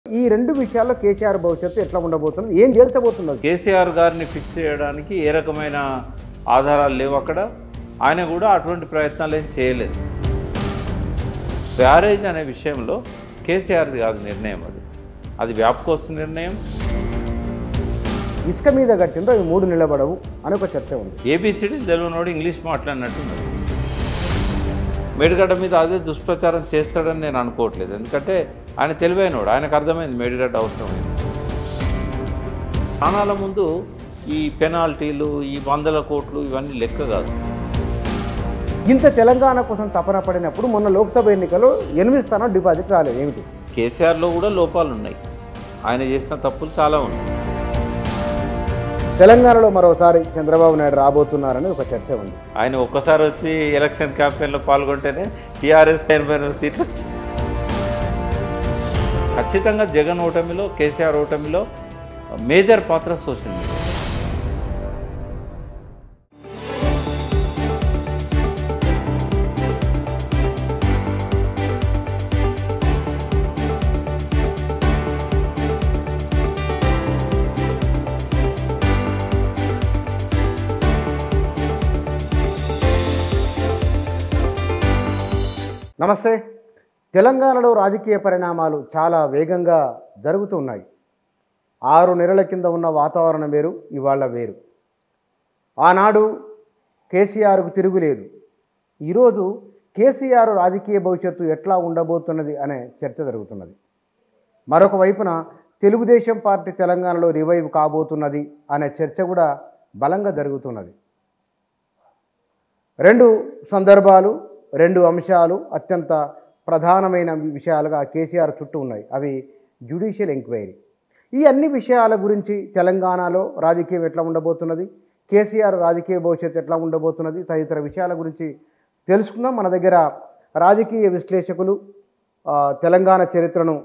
ఈ రెండు విషయాల్లో కేసీఆర్ భవిష్యత్తు ఎట్లా ఉండబోతుంది, ఏం చేర్చబోతున్నారు? కేసీఆర్ గారిని ఫిక్స్ చేయడానికి ఏ రకమైన ఆధారాలు లేవు అక్కడ. ఆయన కూడా అటువంటి ప్రయత్నాలు ఏం చేయలేదు. బ్యారేజ్ అనే విషయంలో కేసీఆర్ది కాదు నిర్ణయం, అది వ్యాప్కోస్ నిర్ణయం. ఇసుక మీద కట్టిందో అవి మూడు నిలబడవు అని ఒక చర్చ ఉంది. ఏబిసిడి తెలుగునోడు ఇంగ్లీష్ మాట్లాడినట్టు. మేడిగడ్డ మీద అదే దుష్ప్రచారం చేస్తాడని నేను అనుకోవట్లేదు. ఎందుకంటే ఆయన తెలివైనోడు, ఆయనకు అర్థమైంది మేడిగడ్డ అవసరమైంది. ప్రాణాల ముందు ఈ పెనాల్టీలు, ఈ 100 కోట్లు ఇవన్నీ లెక్క కాదు. ఇంత తెలంగాణ కోసం తపన పడినప్పుడు మొన్న లోక్సభ ఎన్నికల్లో 8 స్థానాలు డిపాజిట్ రాలేదు, ఏమిటి? కేసీఆర్లో కూడా లోపాలు ఉన్నాయి, ఆయన చేసిన తప్పులు చాలా ఉన్నాయి. తెలంగాణలో మరోసారి చంద్రబాబు నాయుడు రాబోతున్నారని ఒక చర్చ ఉంది. ఆయన ఒక్కసారి వచ్చి ఎలక్షన్ క్యాంపెయిన్లో పాల్గొంటేనే టీఆర్ఎస్ 80 సీట్లు వచ్చాయి. ఖచ్చితంగా జగన్ ఓటమిలో, కేసీఆర్ ఓటమిలో మేజర్ పాత్ర సోషల్ మీడియా. నమస్తే. తెలంగాణలో రాజకీయ పరిణామాలు చాలా వేగంగా జరుగుతున్నాయి. 6 నెలల కింద ఉన్న వాతావరణం వేరు, ఇవాళ వేరు. ఆనాడు కేసీఆర్కు తిరుగులేదు. ఈరోజు కేసీఆర్ రాజకీయ భవిష్యత్తు ఎట్లా ఉండబోతున్నది అనే చర్చ జరుగుతున్నది. మరొక వైపున తెలుగుదేశం పార్టీ తెలంగాణలో రివైవ్ కాబోతున్నది అనే చర్చ కూడా బలంగా జరుగుతున్నది. రెండు సందర్భాలు, రెండు అంశాలు అత్యంత ప్రధానమైన విషయాలుగా కేసీఆర్ చుట్టూ ఉన్నాయి. అవి జ్యుడిషియల్ ఎంక్వైరీ. ఈ అన్ని విషయాల గురించి తెలంగాణలో రాజకీయం ఎట్లా ఉండబోతున్నది, కేసీఆర్ రాజకీయ భవిష్యత్తు ఎట్లా ఉండబోతున్నది, తదితర విషయాల గురించి తెలుసుకుందాం. మన దగ్గర రాజకీయ విశ్లేషకులు, తెలంగాణ చరిత్రను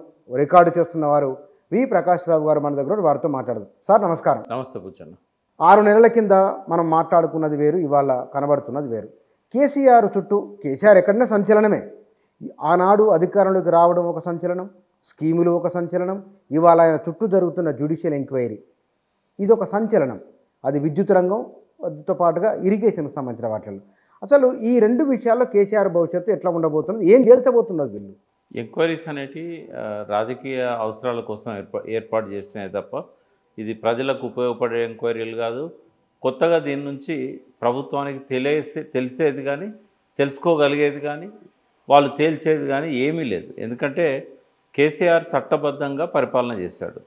రికార్డు చేస్తున్న వారు వి ప్రకాష్ రావు గారు మన దగ్గర, వారితో మాట్లాడదాం. సార్ నమస్కారం. నమస్తే కూర్చోన్న. 6 నెలల కింద మనం మాట్లాడుకున్నది వేరు, ఇవాళ కనబడుతున్నది వేరు. కేసీఆర్ చుట్టూ, కేసీఆర్ ఎక్కడైనా సంచలనమే. ఆనాడు అధికారంలోకి రావడం ఒక సంచలనం, స్కీములు ఒక సంచలనం, ఇవాళ ఆయన చుట్టూ జరుగుతున్న జ్యుడిషియల్ ఎంక్వైరీ ఇది ఒక సంచలనం. అది విద్యుత్ రంగం, తో పాటుగా ఇరిగేషన్కి సంబంధించిన వాటిల్లో. అసలు ఈ రెండు విషయాల్లో కేసీఆర్ భవిష్యత్తు ఎట్లా ఉండబోతున్నది, ఏం చేర్చబోతున్నది వీళ్ళు? ఎంక్వైరీస్ అనేటివి రాజకీయ అవసరాల కోసం ఏర్పాటు చేసినాయి తప్ప ఇది ప్రజలకు ఉపయోగపడే ఎంక్వైరీలు కాదు. కొత్తగా దీని నుంచి ప్రభుత్వానికి తెలిసేది కానీ, తెలుసుకోగలిగేది కానీ, వాళ్ళు తేల్చేది కానీ ఏమీ లేదు. ఎందుకంటే కేసీఆర్ చట్టబద్ధంగా పరిపాలన చేశాడు.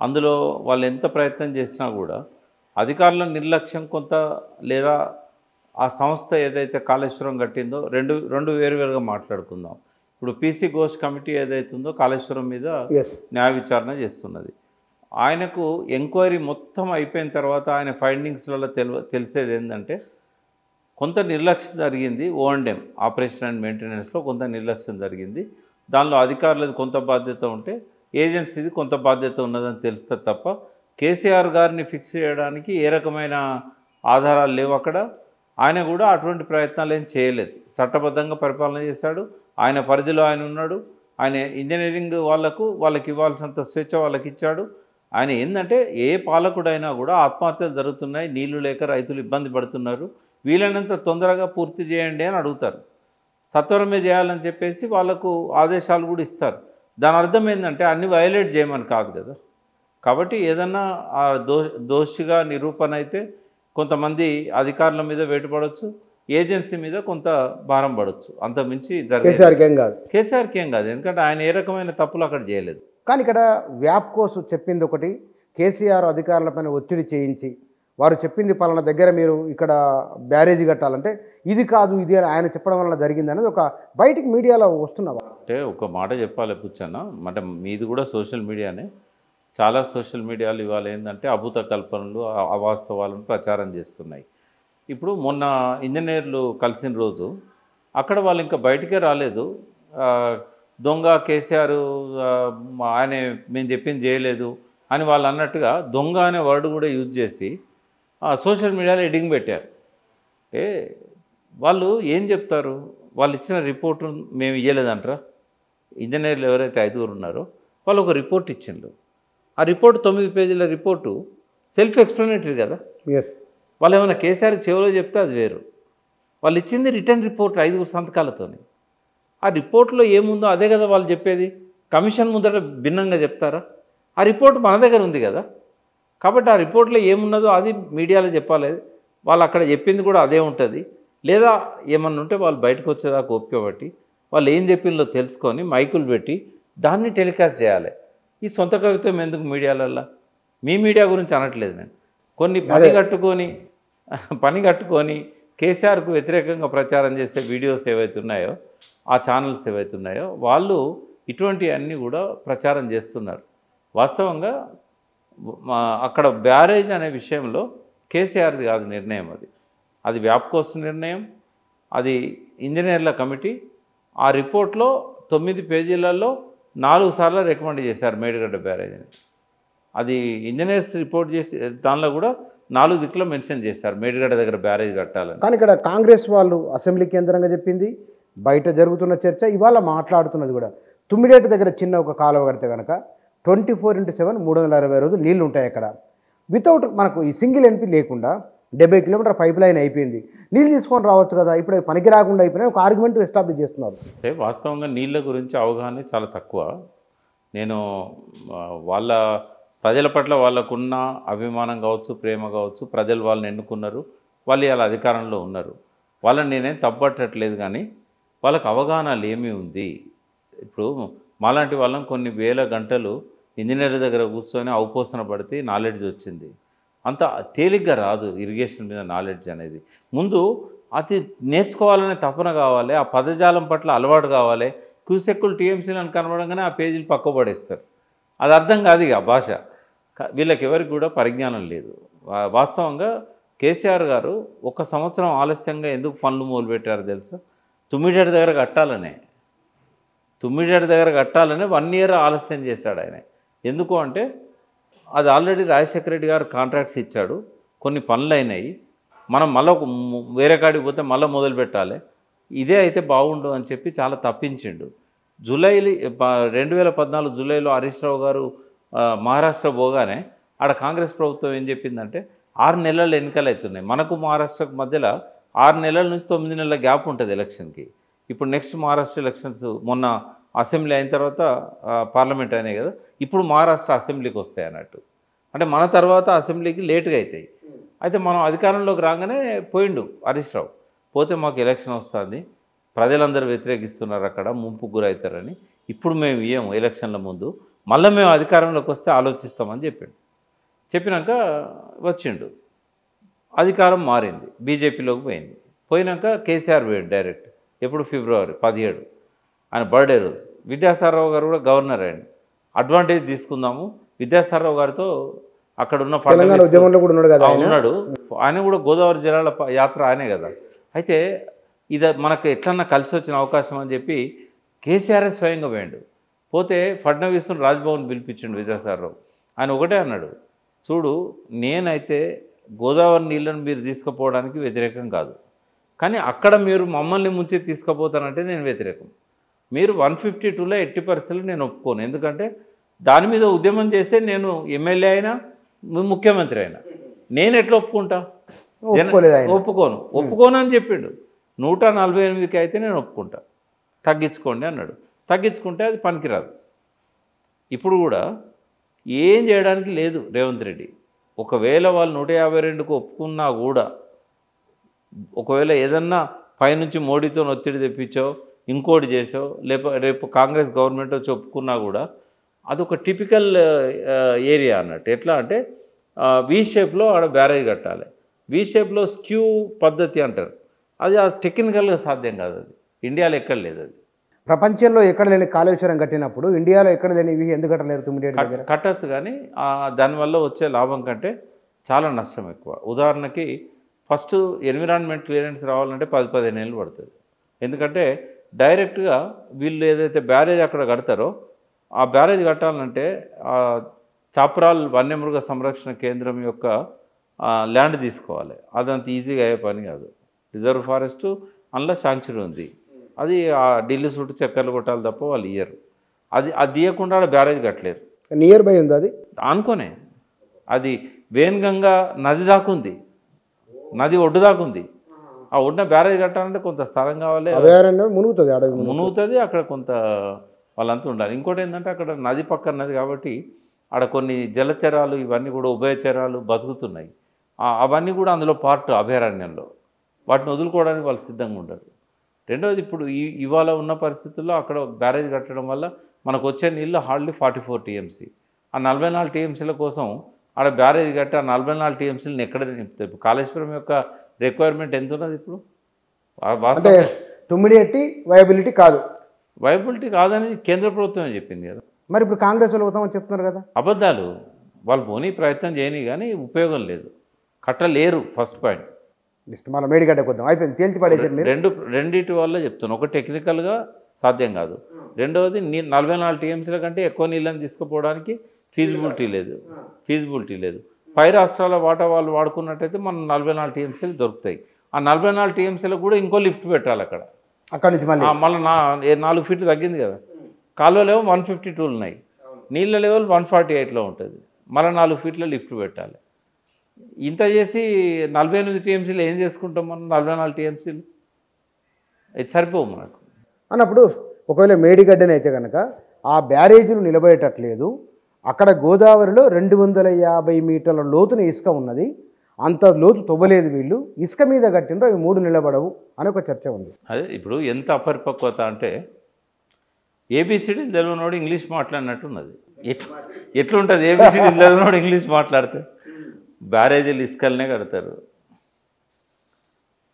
అందులో వాళ్ళు ఎంత ప్రయత్నం చేసినా కూడా అధికారుల నిర్లక్ష్యం కొంత, లేదా ఆ సంస్థ ఏదైతే కాళేశ్వరం కట్టిందో, రెండు వేరువేరుగా మాట్లాడుకుందాం. ఇప్పుడు పీసీ ఘోష్ కమిటీ ఏదైతుందో కాళేశ్వరం మీద న్యాయ విచారణ చేస్తున్నది. ఆయనకు ఎంక్వైరీ మొత్తం అయిపోయిన తర్వాత ఆయన ఫైండింగ్స్లలో తెలిసేది ఏంటంటే కొంత నిర్లక్ష్యం జరిగింది. O&M, ఆపరేషన్ అండ్ మెయింటెనెన్స్లో కొంత నిర్లక్ష్యం జరిగింది. దానిలో అధికారులది కొంత బాధ్యత ఉంటే ఏజెన్సీది కొంత బాధ్యత ఉన్నదని తెలుస్తుంది తప్ప కేసీఆర్ గారిని ఫిక్స్ చేయడానికి ఏ రకమైన ఆధారాలు లేవు అక్కడ. ఆయన కూడా అటువంటి ప్రయత్నాలు ఏం చేయలేదు. చట్టబద్ధంగా పరిపాలన చేశాడు. ఆయన పరిధిలో ఆయన ఉన్నాడు. ఆయన ఇంజనీరింగ్ వాళ్ళకి ఇవ్వాల్సినంత స్వేచ్ఛ వాళ్ళకి ఇచ్చాడు. ఆయన ఏంటంటే ఏ పాలకుడైనా కూడా ఆత్మహత్యలు జరుగుతున్నాయి, నీళ్లు లేక రైతులు ఇబ్బంది పడుతున్నారు, వీలైనంత తొందరగా పూర్తి చేయండి అని అడుగుతారు. సత్వరమే చేయాలని చెప్పేసి వాళ్ళకు ఆదేశాలు కూడా ఇస్తారు. దాని అర్థం ఏంటంటే అన్ని వైలేట్ చేయమని కాదు కదా. కాబట్టి ఏదన్నా దోషిగా నిరూపణ అయితే కొంతమంది అధికారుల మీద వేటుపడవచ్చు, ఏజెన్సీ మీద కొంత భారం పడవచ్చు. అంతకుమించి కేసీఆర్కి ఏం కాదు, ఎందుకంటే ఆయన ఏ రకమైన తప్పులు అక్కడ చేయలేదు. కానీ ఇక్కడ వ్యాప్కోస్ చెప్పింది ఒకటి, కేసీఆర్ అధికారులపైన ఒత్తిడి చేయించి వారు చెప్పింది పలానా దగ్గర మీరు ఇక్కడ బ్యారేజీ కట్టాలంటే ఇది కాదు, ఇది ఆయన చెప్పడం వల్ల జరిగింది అనేది ఒక బయటికి మీడియాలో వస్తున్నవా? అంటే ఒక మాట చెప్పాలి పుచ్చన్న, అంటే మీది కూడా సోషల్ మీడియానే. చాలా సోషల్ మీడియాలు ఇవాళ ఏంటంటే అభూత కల్పనలు, అవాస్తవాలను ప్రచారం చేస్తున్నాయి. ఇప్పుడు మొన్న ఇంజనీర్లు కలిసిన రోజు అక్కడ వాళ్ళు ఇంకా బయటికే రాలేదు. దొంగ కేసీఆర్ ఆయన మేము చెప్పింది చేయలేదు అని వాళ్ళు అన్నట్టుగా దొంగ అనే వర్డ్ కూడా యూజ్ చేసి సోషల్ మీడియాలో ఎడింగ్ పెట్టారు. అంటే వాళ్ళు ఏం చెప్తారు? వాళ్ళు ఇచ్చిన రిపోర్టు మేము ఇవ్వలేదంటారా? ఇంజనీర్లు ఎవరైతే 5 ఉన్నారో వాళ్ళు ఒక రిపోర్ట్ ఇచ్చిండ్రు. ఆ రిపోర్ట్ 9 పేజీల రిపోర్టు సెల్ఫ్ ఎక్స్ప్లెనేటరీ కదా. ఎస్. వాళ్ళు ఏమైనా కేసీఆర్ చెవిలో చెప్తే అది వేరు. వాళ్ళు ఇచ్చింది రిటర్న్ రిపోర్ట్ 5 సంతకాలతోని. ఆ రిపోర్ట్లో ఏముందో అదే కదా వాళ్ళు చెప్పేది. కమిషన్ ముందర భిన్నంగా చెప్తారా? ఆ రిపోర్ట్ మన దగ్గర ఉంది కదా. కాబట్టి ఆ రిపోర్ట్లో ఏమున్నదో అది మీడియాలో చెప్పాలి. వాళ్ళు అక్కడ చెప్పింది కూడా అదే ఉంటుంది. లేదా ఏమన్నా ఉంటే వాళ్ళు బయటకు వచ్చేదాకా ఓపిక పట్టి వాళ్ళు ఏం చెప్పిందో తెలుసుకొని మైకులు పెట్టి దాన్ని టెలికాస్ట్ చేయాలి. ఈ సొంత కవిత్వం ఎందుకు మీడియాలల్లో? మీ మీడియా గురించి అనట్లేదు నేను. కొన్ని పని కట్టుకొని కేసీఆర్కు వ్యతిరేకంగా ప్రచారం చేసే వీడియోస్ ఏవైతే ఉన్నాయో, ఆ ఛానల్స్ ఏవైతే ఉన్నాయో వాళ్ళు ఇటువంటివన్నీ కూడా ప్రచారం చేస్తున్నారు. వాస్తవంగా అక్కడ బ్యారేజ్ అనే విషయంలో కేసీఆర్ది కాదు నిర్ణయం. అది వ్యాప్కోస్ నిర్ణయం. అది ఇంజనీర్ల కమిటీ. ఆ రిపోర్ట్లో 9 పేజీలలో 4 సార్లు రికమెండ్ చేశారు మేడిగడ్డ బ్యారేజ్ అని. అది ఇంజనీర్స్ రిపోర్ట్ చేసి దానిలో కూడా 4 దిక్కులో మెన్షన్ చేశారు మేడిగడ్డ దగ్గర బ్యారేజ్ కట్టాలని. కానీ ఇక్కడ కాంగ్రెస్ వాళ్ళు అసెంబ్లీ కేంద్రంగా చెప్పింది, బయట జరుగుతున్న చర్చ, ఇవాళ మాట్లాడుతున్నది కూడా తుమ్మిడేట దగ్గర చిన్న ఒక కాలువ కడితే కనుక 24/7 360 రోజులు నీళ్లు ఉంటాయి అక్కడ. వితౌట్ మనకు ఈ సింగిల్ ఎన్పి లేకుండా 70 కిలోమీటర్ పైప్ లైన్ అయిపోయింది, నీళ్ళు తీసుకొని రావచ్చు కదా, ఇప్పుడు పనికి రాకుండా అయిపోయినా ఒక ఆర్గ్యుమెంట్ ఎస్టాబ్లిష్ చేస్తున్నారు. అంటే వాస్తవంగా నీళ్ళ గురించి అవగాహన చాలా తక్కువ. నేను వాళ్ళ ప్రజల పట్ల వాళ్ళకున్న అభిమానం కావచ్చు, ప్రేమ కావచ్చు, ప్రజలు వాళ్ళని ఎన్నుకున్నారు, వాళ్ళు ఇలా అధికారంలో ఉన్నారు, వాళ్ళని నేనేం తప్పట్టట్లేదు. కానీ వాళ్ళకు అవగాహన ఏమీ ఉంది. ఇప్పుడు మాలాంటి వాళ్ళం కొన్ని వేల గంటలు ఇంజనీర్ దగ్గర కూర్చొని అవపోసన పడితే నాలెడ్జ్ వచ్చింది. అంత తేలిగ్గా రాదు ఇరిగేషన్ మీద నాలెడ్జ్ అనేది. ముందు అది నేర్చుకోవాలనే తపన కావాలి, ఆ పదజాలం పట్ల అలవాటు కావాలి. క్యూసెక్కులు టీఎంసీలను కనబడంగానే ఆ పేజీలు పక్క పడేస్తారు. అది అర్థం కాదు ఇక భాష. వీళ్ళకి ఎవరికి కూడా పరిజ్ఞానం లేదు. వాస్తవంగా కేసీఆర్ గారు 1 సంవత్సరం ఆలస్యంగా ఎందుకు పనులు మొదలుపెట్టారో తెలుసా? తుమ్మిడేట దగ్గర కట్టాలనే 1 ఇయర్ ఆలస్యం చేశాడు ఆయన. ఎందుకు అంటే అది ఆల్రెడీ రాజశేఖర రెడ్డి గారు కాంట్రాక్ట్స్ ఇచ్చాడు, కొన్ని పనులు అయినాయి, మనం మళ్ళీ వేరే కాడికి పోతే మళ్ళీ మొదలు పెట్టాలి, ఇదే అయితే బాగుండు అని చెప్పి చాలా తప్పించిండు. 2014 జూలైలో హరీష్ రావు గారు మహారాష్ట్ర పోగానే ఆడ కాంగ్రెస్ ప్రభుత్వం ఏం చెప్పిందంటే 6 నెలలు ఎన్నికలు అవుతున్నాయి, మనకు మహారాష్ట్రకు మధ్యలో 6 నెలల నుంచి 9 నెలల గ్యాప్ ఉంటుంది ఎలక్షన్కి. ఇప్పుడు నెక్స్ట్ మహారాష్ట్ర ఎలక్షన్స్ మొన్న అసెంబ్లీ అయిన తర్వాత పార్లమెంట్ అయినాయి కదా, ఇప్పుడు మహారాష్ట్ర అసెంబ్లీకి వస్తాయి అన్నట్టు. అంటే మన తర్వాత అసెంబ్లీకి లేటుగా అవుతాయి. అయితే మనం అధికారంలోకి రాగానే పోయిండు హరీష్ రావు. పోతే మాకు ఎలక్షన్ వస్తుంది, ప్రజలందరూ వ్యతిరేకిస్తున్నారు, అక్కడ ముంపుకు గురవుతారని, ఇప్పుడు మేము ఇయ్యము ఎలక్షన్ల ముందు, మళ్ళీ మేము అధికారంలోకి వస్తే ఆలోచిస్తామని చెప్పిండు. చెప్పినాక వచ్చిండు, అధికారం మారింది, బీజేపీలోకి పోయింది. పోయినాక కేసీఆర్ పోయాడు డైరెక్ట్. ఎప్పుడు? ఫిబ్రవరి 17 ఆయన బర్త్డే రోజు. విద్యాసాగరరావు గారు కూడా గవర్నర్ అయ్యండి. అడ్వాంటేజ్ తీసుకుందాము, విద్యాసాగరరావు గారితో అక్కడ ఉన్న ఉన్నాడు. ఆయన కూడా గోదావరి జలాల యాత్ర ఆయనే కదా. అయితే ఇది మనకు ఎట్లన్నా కలిసి వచ్చిన అవకాశం అని చెప్పి కేసీఆర్ఏ స్వయంగా పోయాడు. పోతే ఫడ్నవీస్ను రాజ్భవన్ పిలిపించిండు విద్యాసాగరరావు. ఆయన ఒకటే అన్నాడు, చూడు నేనైతే గోదావరి నీళ్ళను మీరు తీసుకుపోవడానికి వ్యతిరేకం కాదు, కానీ అక్కడ మీరు మమ్మల్ని ముంచి తీసుకుపోతానంటే నేను వ్యతిరేకం. మీరు 152లో 80% నేను ఒప్పుకోను. ఎందుకంటే దాని మీద ఉద్యమం చేస్తే నేను ఎమ్మెల్యే అయినా ముఖ్యమంత్రి అయినా నేను ఎట్లా ఒప్పుకుంటా? ఒప్పుకోను అని చెప్పిండు. 148కి అయితే నేను ఒప్పుకుంటా, తగ్గించుకోండి అన్నాడు. తగ్గించుకుంటే అది పనికిరాదు. ఇప్పుడు కూడా ఏం చేయడానికి లేదు రేవంత్ రెడ్డి. ఒకవేళ వాళ్ళు 152కు ఒప్పుకున్నా కూడా, ఒకవేళ ఏదన్నా పైనుంచి మోడీతో ఒత్తిడి తెప్పించో ఇంకోటి చేసో రేపు కాంగ్రెస్ గవర్నమెంట్ వచ్చి ఒప్పుకున్నా కూడా అదొక టిపికల్ ఏరియా అన్నట్టు. ఎట్లా అంటే వి షేప్లో ఆడ బ్యారేజ్ కట్టాలి. వి షేప్లో స్క్యూ పద్ధతి అంటారు. అది టెక్నికల్గా సాధ్యం కాదు. అది ఇండియాలో ఎక్కడ లేదు. అది ప్రపంచంలో ఎక్కడ లేని కాళేశ్వరం కట్టినప్పుడు ఇండియాలో ఎక్కడ లేని ఇవి ఎందుకు కట్టలేరు? కట్టచ్చు, కానీ దానివల్ల వచ్చే లాభం కంటే చాలా నష్టం ఎక్కువ. ఉదాహరణకి ఫస్ట్ ఎన్విరాన్మెంట్ క్లియరెన్స్ రావాలంటే 10-15 ఏళ్ళు పడుతుంది. ఎందుకంటే డైరెక్ట్గా వీళ్ళు ఏదైతే బ్యారేజ్ అక్కడ కడతారో ఆ బ్యారేజ్ కట్టాలంటే చాప్రాల్ వన్యమృగ సంరక్షణ కేంద్రం యొక్క ల్యాండ్ తీసుకోవాలి. అదంత ఈజీగా అయ్యే పని కాదు. రిజర్వ్ ఫారెస్ట్ అందులో శాంక్చురీ ఉంది. అది ఢిల్లీ చుట్టూ చక్కర్లు కొట్టాలి తప్ప వాళ్ళు ఇయ్యరు. అది తీయకుండా ఆడ బ్యారేజ్ కట్టలేరు. నియర్ బై ఉంది అది అనుకోనే అది వేన్గంగా నది దాకుంది, నది ఒడ్డు దాకుంది. ఆ ఒడ్డున బ్యారేజ్ కట్టాలంటే కొంత స్థలం కావాలి, అభయారణ్యం మునుగుతుంది, అడవి మునుగుతుంది, అక్కడ కొంత వాళ్ళంతా ఉండాలి. ఇంకోటి ఏంటంటే అక్కడ నది పక్కన నది కాబట్టి ఆడ కొన్ని జలచరాలు ఇవన్నీ కూడా ఉభయచరాలు బతుకుతున్నాయి. అవన్నీ కూడా అందులో పార్ట్ అభయారణ్యంలో, వాటిని వదులుకోవడానికి వాళ్ళు సిద్ధంగా ఉండరు. రెండవది ఇప్పుడు ఇవాళ ఉన్న పరిస్థితుల్లో అక్కడ బ్యారేజ్ కట్టడం వల్ల మనకు వచ్చే నీళ్ళు హార్డ్లీ 44 TMC. ఆ 44 TMCల కోసం ఆడ బ్యారేజ్ కట్టి ఆ 44 TMCలను ఎక్కడ నింపుతాయి? కాళేశ్వరం యొక్క రిక్వైర్మెంట్ ఎంత ఉన్నది ఇప్పుడు? అంటే ఇమ్మీడియట్ వైబిలిటీ కాదు, వైబిలిటీ కాదని కేంద్ర ప్రభుత్వమే చెప్పింది కదా. మరి ఇప్పుడు కాంగ్రెస్ వాళ్ళు పోతామని చెప్తున్నారు కదా. అబద్ధాలు. వాళ్ళు పోనీ ప్రయత్నం చేయని కానీ ఉపయోగం లేదు, కట్టలేరు. First point. నెక్స్ట్ మన మేడిగడ్డకు వద్దాం, అయిపోయింది తేల్చి పడేసారు. రెండింటి వల్ల చెప్తున్నాను. ఒక టెక్నికల్గా సాధ్యం కాదు, రెండవది 44 TMCల కంటే ఎక్కువ నీళ్ళని తీసుకుపోవడానికి ఫీజిబిలిటీ లేదు. పై రాష్ట్రాల వాటా వాళ్ళు వాడుకున్నట్టయితే మనం 44 TMCలు దొరుకుతాయి. ఆ 44 TMCలకు కూడా ఇంకో లిఫ్ట్ పెట్టాలి అక్కడ నుంచి మళ్ళీ 4 ఫీట్లు తగ్గింది కదా. కాలువ లెవెల్ 152 ఉన్నాయి, నీళ్ళ లెవెల్ 148లో ఉంటుంది, మళ్ళీ 4 ఫీట్ల లిఫ్ట్ పెట్టాలి. ఇంత చేసి 48 TMCలు ఏం చేసుకుంటాం మనం? 44 TMCలు ఇది సరిపోవు మనకు అన్నప్పుడు. ఒకవేళ మేడిగడ్డనైతే కనుక ఆ బ్యారేజీలు నిలబడేటట్లేదు, అక్కడ గోదావరిలో 250 మీటర్ల లోతున ఇసుక ఉన్నది, అంత లోతు తవ్వలేదు వీళ్ళు, ఇసుక మీద కట్టినరు, అవి 3 నిలబడవు అని ఒక చర్చ ఉంది. అదే ఇప్పుడు ఎంత అపరిపక్వత అంటే ఏబిసిడి తెలియనోడు ఇంగ్లీష్ మాట్లాడినట్టున్నది. ఎట్లుంటుంది ఏబిసిడి తెలియనోడు ఇంగ్లీష్ మాట్లాడితే? బ్యారేజీలు ఇసుకలనే కడతారు,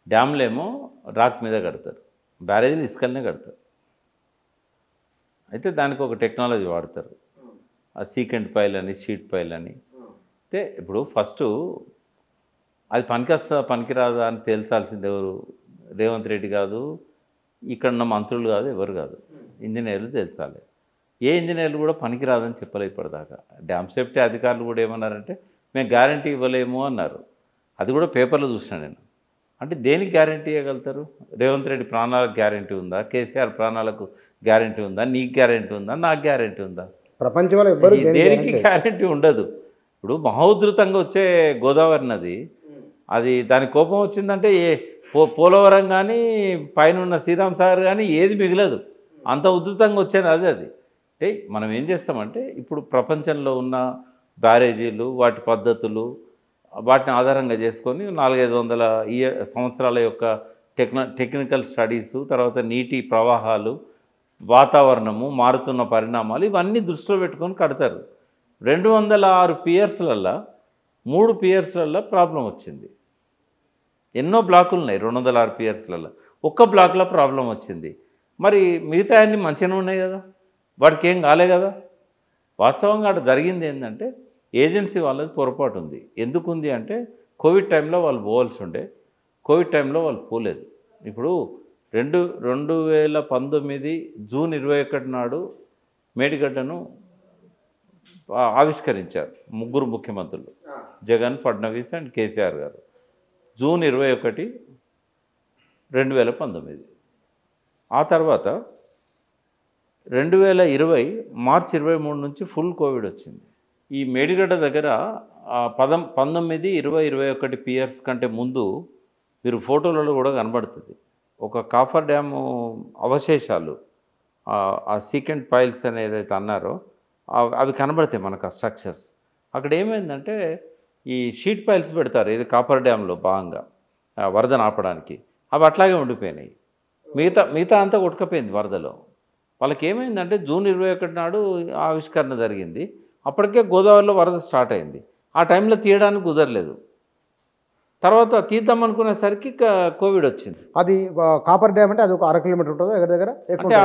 డ్యామ్లేమో రాక్ మీద కడతారు, బ్యారేజీలు ఇసుకలనే కడతారు. అయితే దానికి ఒక టెక్నాలజీ వాడతారు, ఆ సీకెంట్ పైల్ అని, షీట్ పైల్ అని. అయితే ఇప్పుడు ఫస్ట్ అది పనికిరాదా అని తేల్చాల్సింది ఎవరు? రేవంత్ రెడ్డి కాదు, ఇక్కడ ఉన్న మంత్రులు కాదు, ఎవరు కాదు, ఇంజనీర్లు తేల్చాలి. ఏ ఇంజనీర్లు కూడా పనికిరాదని చెప్పలేదు ఇప్పటిదాకా. డ్యామ్ సేఫ్టీ అధికారులు కూడా ఏమన్నారంటే మేము గ్యారంటీ ఇవ్వలేము అన్నారు. అది కూడా పేపర్లో చూసినా నేను. అంటే దేనికి గ్యారంటీ ఇవ్వగలుగుతారు? రేవంత్ రెడ్డి ప్రాణాలకు గ్యారంటీ ఉందా? కేసీఆర్ ప్రాణాలకు గ్యారంటీ ఉందా? నీకు గ్యారంటీ ఉందా? నాకు గ్యారంటీ ఉందా? ప్రపంచంలో దేనికి గ్యారంటీ ఉండదు. ఇప్పుడు మహోధృతంగా వచ్చే గోదావరి నది, అది దాని కోపం వచ్చిందంటే పోలవరం కానీ పైన ఉన్న శ్రీరామ్ సాగర్ కానీ ఏది మిగలదు, అంత ఉధృతంగా వచ్చేది అది. అంటే మనం ఏం చేస్తామంటే ఇప్పుడు ప్రపంచంలో ఉన్న బ్యారేజీలు, వాటి పద్ధతులు, వాటిని ఆధారంగా చేసుకొని 400-500 సంవత్సరాల యొక్క టెక్నికల్ స్టడీసు, తర్వాత నీటి ప్రవాహాలు, వాతావరణము, మారుతున్న పరిణామాలు, ఇవన్నీ దృష్టిలో పెట్టుకొని కడతారు. 206 పియర్స్లల్లో 3 పియర్స్లల్లో ప్రాబ్లం వచ్చింది. ఎన్నో బ్లాకులు ఉన్నాయి 206 పియర్స్లలో, ఒక్క బ్లాక్లో ప్రాబ్లం వచ్చింది. మరి మిగతా అన్నీ మంచిగానే ఉన్నాయి కదా, వాటికి ఏం కాలే కదా. వాస్తవంగా అక్కడ జరిగింది ఏంటంటే ఏజెన్సీ వాళ్ళది పొరపాటు ఉంది. ఎందుకు ఉంది అంటే కోవిడ్ టైంలో వాళ్ళు పోవాల్సి ఉండే, కోవిడ్ టైంలో వాళ్ళు పోలేదు. ఇప్పుడు 2019 జూన్ 21 నాడు మేడిగడ్డను ఆవిష్కరించారు 3 ముఖ్యమంత్రులు, జగన్, ఫడ్నవీస్ అండ్ కేసీఆర్ గారు. జూన్ 21, 2019. ఆ తర్వాత 2020 మార్చి 23 నుంచి ఫుల్ కోవిడ్ వచ్చింది. ఈ మేడిగడ్డ దగ్గర 19, 20, 21 పియర్స్ కంటే ముందు మీరు ఫోటోలలో కూడా కనబడుతుంది ఒక కాఫర్ డ్యాము అవశేషాలు, ఆ సీకెంట్ పైల్స్ అని ఏదైతే అన్నారో అవి కనబడతాయి మనకు ఆ స్ట్రక్చర్స్. అక్కడ ఏమైందంటే ఈ షీట్ పైల్స్ పెడతారు ఇది కాపర్ డ్యామ్లో భాగంగా వరదను ఆపడానికి, అవి అట్లాగే ఉండిపోయినాయి. మిగతా అంతా కొట్టుకపోయింది వరదలో. వాళ్ళకి ఏమైందంటే జూన్ 21 నాడు ఆవిష్కరణ జరిగింది, అప్పటికే గోదావరిలో వరద స్టార్ట్ అయింది. ఆ టైంలో తీయడానికి కుదరలేదు. తర్వాత తీద్దాం అనుకునేసరికి కోవిడ్ వచ్చింది. అది కాపర్ డ్యామ్ అంటే అది ఒక 1/2 కిలోమీటర్ ఉంటుంది దగ్గర. అంటే